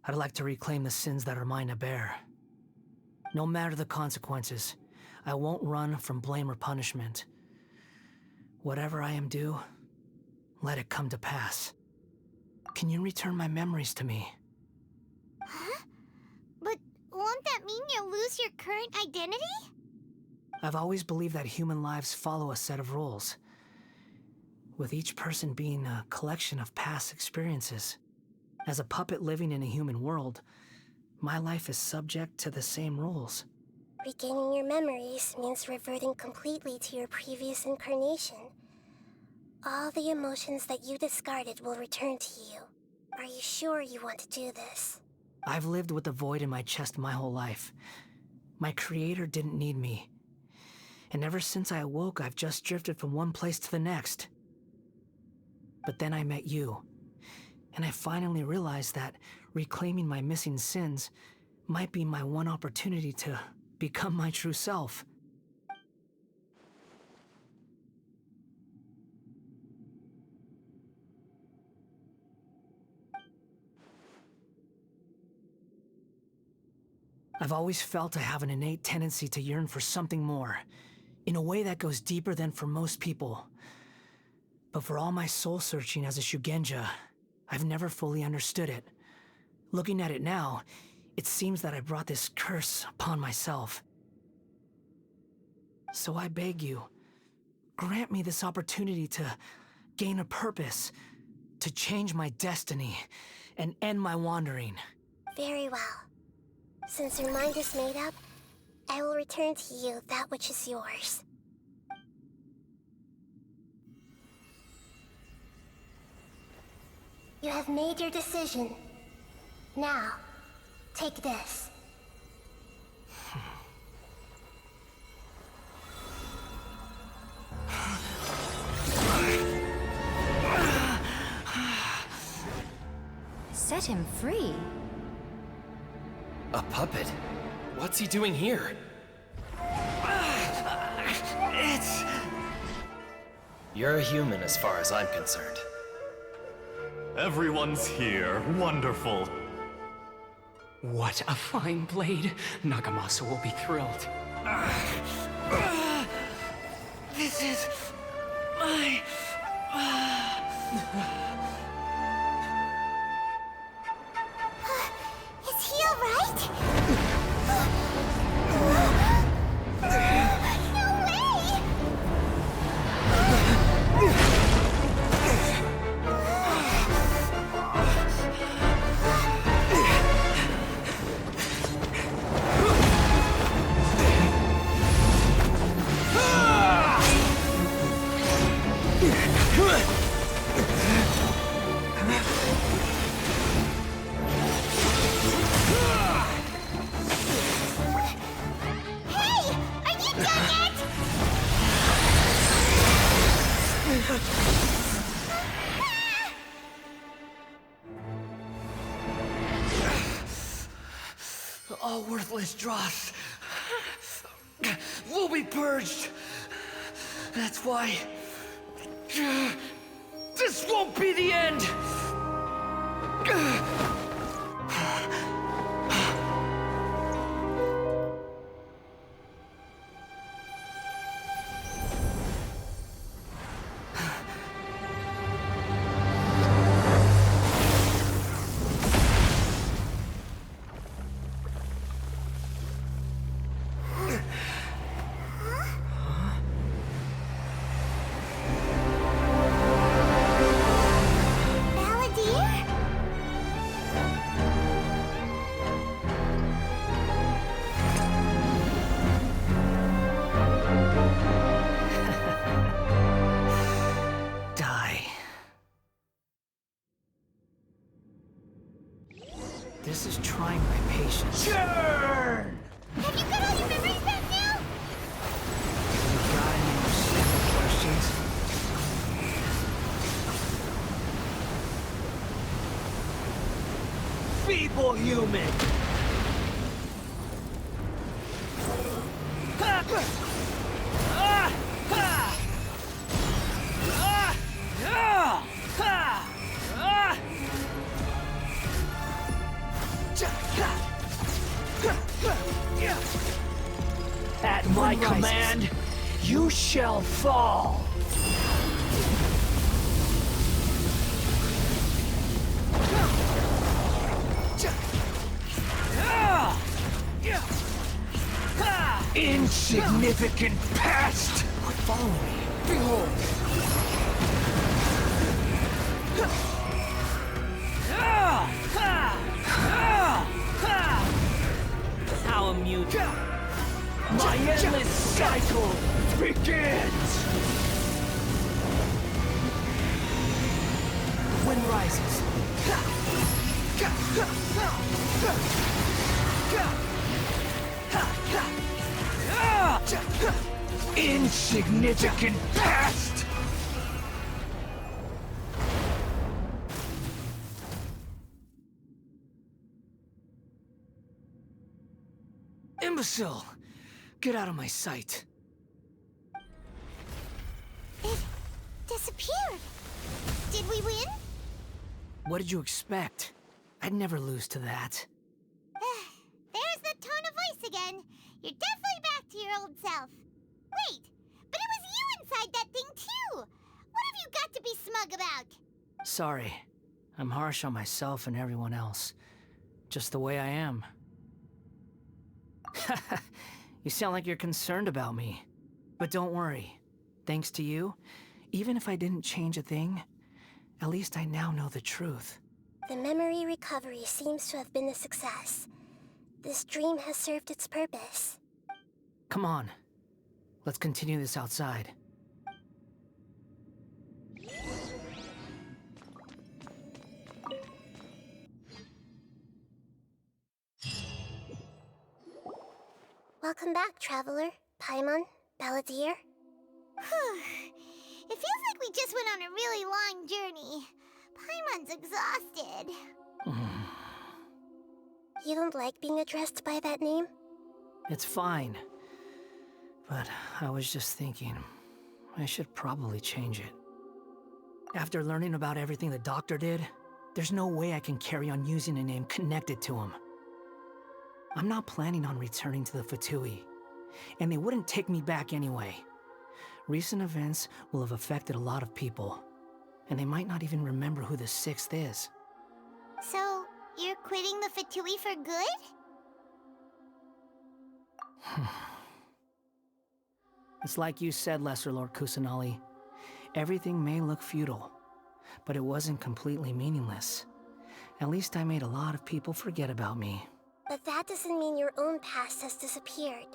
I'd like to reclaim the sins that are mine to bear. No matter the consequences, I won't run from blame or punishment. Whatever I am due, let it come to pass. Can you return my memories to me? Huh? But won't that mean you'll lose your current identity? I've always believed that human lives follow a set of rules, with each person being a collection of past experiences. As a puppet living in a human world, my life is subject to the same rules. Regaining your memories means reverting completely to your previous incarnation. All the emotions that you discarded will return to you. Are you sure you want to do this? I've lived with the void in my chest my whole life. My creator didn't need me. And ever since I awoke, I've just drifted from one place to the next. But then I met you, and I finally realized that reclaiming my missing sins might be my one opportunity to become my true self. I've always felt I have an innate tendency to yearn for something more, in a way that goes deeper than for most people. But for all my soul-searching as a Shugenja, I've never fully understood it. Looking at it now, it seems that I brought this curse upon myself. So I beg you, grant me this opportunity to gain a purpose, to change my destiny, and end my wandering. Very well. Since your mind is made up, I will return to you that which is yours. You have made your decision. Now, take this. Set him free? A puppet? What's he doing here? You're a human as far as I'm concerned. Everyone's here. Wonderful. What a fine blade. Nagamasa will be thrilled. This is my... Is he alright? No way! Come on! All worthless dross will be purged. That's why this won't be the end. This is trying my patience. Chen! Have you got all your memories back now? You got any more simple questions? Feeble human! At my command, you shall fall! Insignificant past! Quit following me. Behold! How amusing. My endless cycle begins! Wind rises. Insignificant past! Imbecile! Get out of my sight. It disappeared. Did we win? What did you expect? I'd never lose to that. There's the tone of voice again. You're definitely back to your old self. Wait, but it was you inside that thing too. What have you got to be smug about? Sorry. I'm harsh on myself and everyone else. Just the way I am. You sound like you're concerned about me. But don't worry. Thanks to you, even if I didn't change a thing, at least I now know the truth. The memory recovery seems to have been a success. This dream has served its purpose. Come on. Let's continue this outside. Welcome back, Traveler, Paimon, Balladeer. It feels like we just went on a really long journey. Paimon's exhausted. You don't like being addressed by that name? It's fine. But I was just thinking, I should probably change it. After learning about everything the doctor did, there's no way I can carry on using a name connected to him. I'm not planning on returning to the Fatui, and they wouldn't take me back anyway. Recent events will have affected a lot of people, and they might not even remember who the 6th is. So, you're quitting the Fatui for good? It's like you said, Lesser Lord Kusanali. Everything may look futile, but it wasn't completely meaningless. At least I made a lot of people forget about me. But that doesn't mean your own past has disappeared.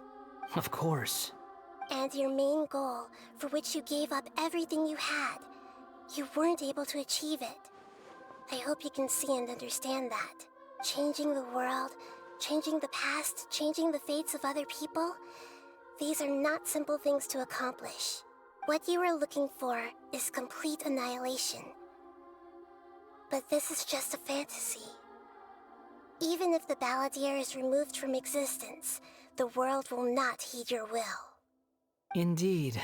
Of course. And your main goal, for which you gave up everything you had, you weren't able to achieve it. I hope you can see and understand that. Changing the world, changing the past, changing the fates of other people, these are not simple things to accomplish. What you are looking for is complete annihilation. But this is just a fantasy. Even if the Balladeer is removed from existence, the world will not heed your will. Indeed.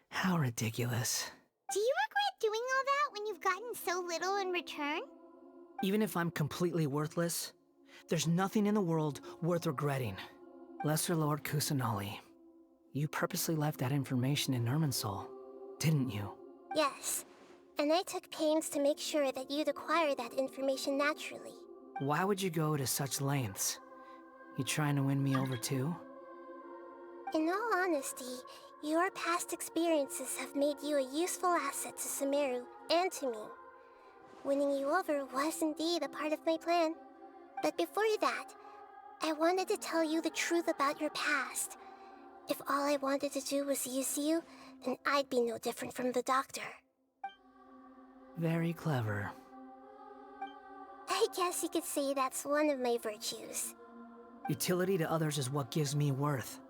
How ridiculous. Do you regret doing all that when you've gotten so little in return? Even if I'm completely worthless, there's nothing in the world worth regretting. Lesser Lord Kusanali, you purposely left that information in Irminsul, didn't you? Yes, and I took pains to make sure that you'd acquire that information naturally. Why would you go to such lengths? You trying to win me over too? In all honesty, your past experiences have made you a useful asset to Sumeru and to me. Winning you over was indeed a part of my plan. But before that, I wanted to tell you the truth about your past. If all I wanted to do was use you, then I'd be no different from the doctor. Very clever. I guess you could say that's one of my virtues. Utility to others is what gives me worth.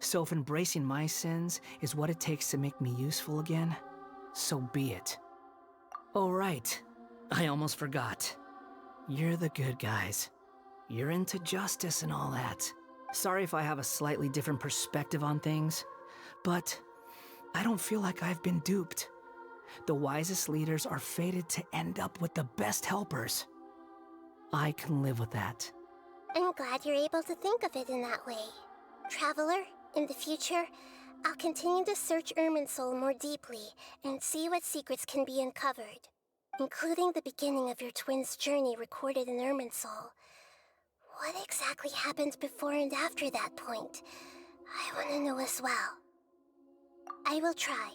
So if embracing my sins is what it takes to make me useful again, so be it. Oh right, I almost forgot. You're the good guys. You're into justice and all that. Sorry if I have a slightly different perspective on things, but I don't feel like I've been duped. The wisest leaders are fated to end up with the best helpers. I can live with that. I'm glad you're able to think of it in that way. Traveler, in the future, I'll continue to search Irminsul more deeply and see what secrets can be uncovered, including the beginning of your twins' journey recorded in Irminsul. What exactly happened before and after that point? I want to know as well. I will try.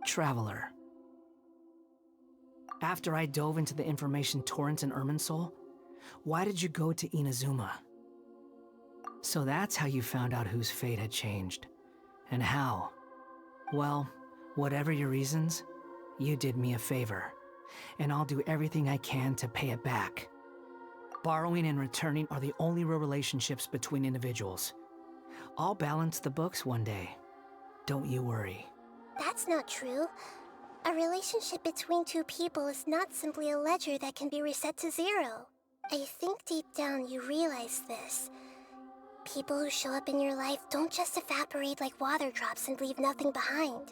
Traveler. After I dove into the information Torrents and Irminsul, why did you go to Inazuma? So that's how you found out whose fate had changed. And how. Well, whatever your reasons, you did me a favor. And I'll do everything I can to pay it back. Borrowing and returning are the only real relationships between individuals. I'll balance the books one day. Don't you worry. That's not true. A relationship between two people is not simply a ledger that can be reset to zero. I think deep down you realize this. People who show up in your life don't just evaporate like water drops and leave nothing behind.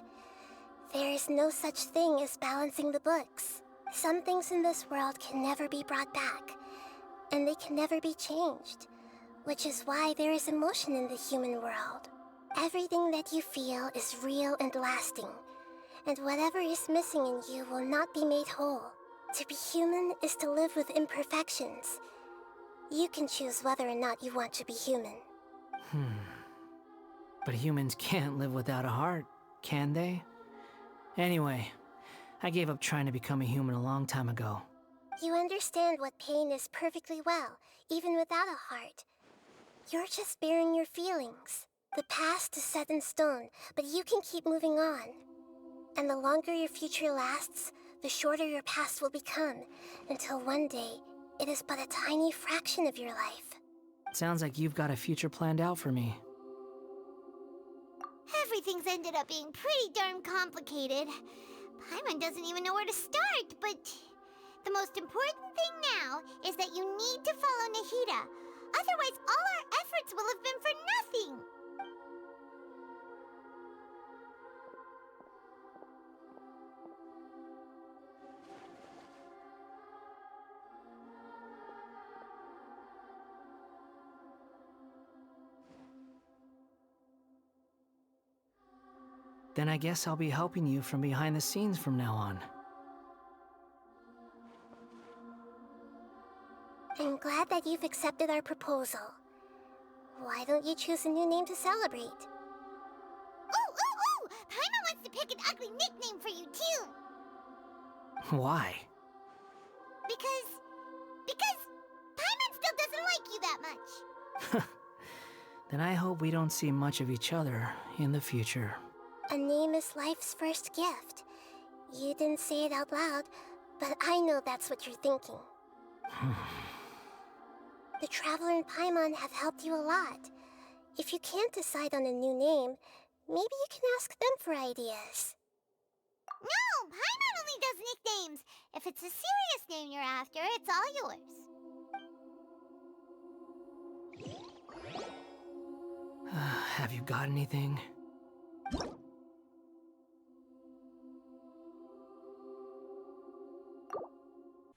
There is no such thing as balancing the books. Some things in this world can never be brought back, and they can never be changed, which is why there is emotion in the human world. Everything that you feel is real and lasting, and whatever is missing in you will not be made whole. To be human is to live with imperfections. You can choose whether or not you want to be human. But humans can't live without a heart, can they? Anyway, I gave up trying to become a human a long time ago. You understand what pain is perfectly well, even without a heart. You're just bearing your feelings. The past is set in stone, but you can keep moving on. And the longer your future lasts, the shorter your past will become, until one day, it is but a tiny fraction of your life. Sounds like you've got a future planned out for me. Everything's ended up being pretty darn complicated. Paimon doesn't even know where to start, but the most important thing now is that you need to follow Nahida. Otherwise, all our efforts will have been for nothing. Then I guess I'll be helping you from behind the scenes from now on. I'm glad that you've accepted our proposal. Why don't you choose a new name to celebrate? Ooh! Paimon wants to pick an ugly nickname for you, too. Why? Because Paimon still doesn't like you that much. Then I hope we don't see much of each other in the future. A name is life's first gift. You didn't say it out loud, but I know that's what you're thinking. The Traveler and Paimon have helped you a lot. If you can't decide on a new name, maybe you can ask them for ideas. No, Paimon only does nicknames. If it's a serious name you're after, it's all yours. Have you got anything?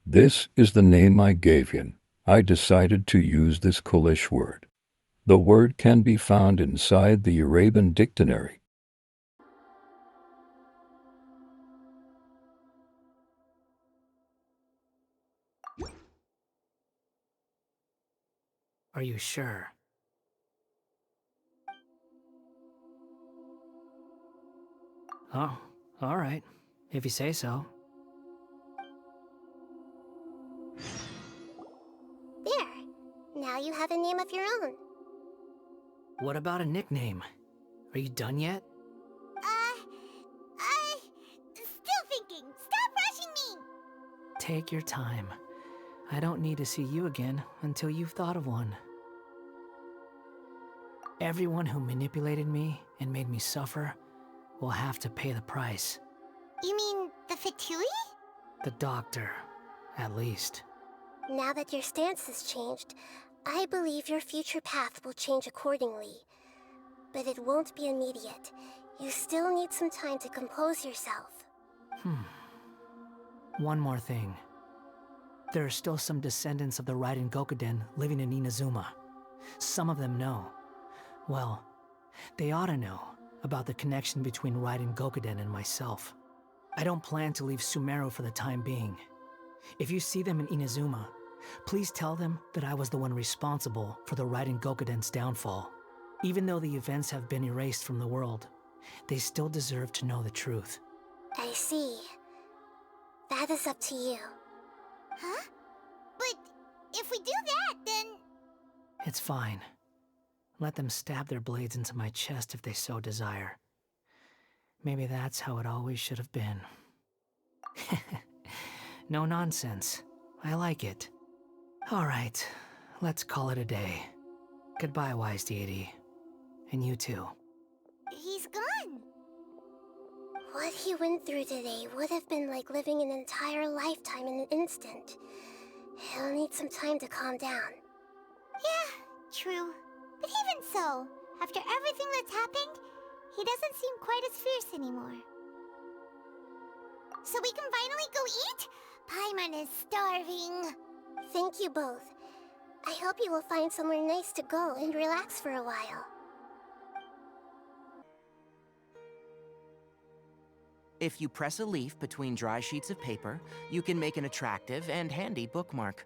This is the name I gave him. I decided to use this Kulish word. The word can be found inside the Arabian dictionary. Are you sure? Oh, all right. If you say so. There. Now you have a name of your own. What about a nickname? Are you done yet? Still thinking. Stop rushing me! Take your time. I don't need to see you again until you've thought of one. Everyone who manipulated me and made me suffer will have to pay the price. You mean the Fatui? The doctor, at least. Now that your stance has changed, I believe your future path will change accordingly. But it won't be immediate. You still need some time to compose yourself. One more thing. There are still some descendants of the Raiden Gokuden living in Inazuma. Some of them know. Well, they ought to know about the connection between Raiden Gokuden and myself. I don't plan to leave Sumeru for the time being. If you see them in Inazuma, please tell them that I was the one responsible for the Raiden Gokuden's downfall. Even though the events have been erased from the world, they still deserve to know the truth. I see. That is up to you. Huh? But if we do that, then... It's fine. Let them stab their blades into my chest if they so desire. Maybe that's how it always should have been. No nonsense. I like it. All right, let's call it a day. Goodbye, wise deity. And you too. He's gone. What he went through today would have been like living an entire lifetime in an instant. He'll need some time to calm down. Yeah, true. But even so, after everything that's happened, he doesn't seem quite as fierce anymore. So we can finally go eat? Paimon is starving. Thank you both. I hope you will find somewhere nice to go and relax for a while. If you press a leaf between dry sheets of paper, you can make an attractive and handy bookmark.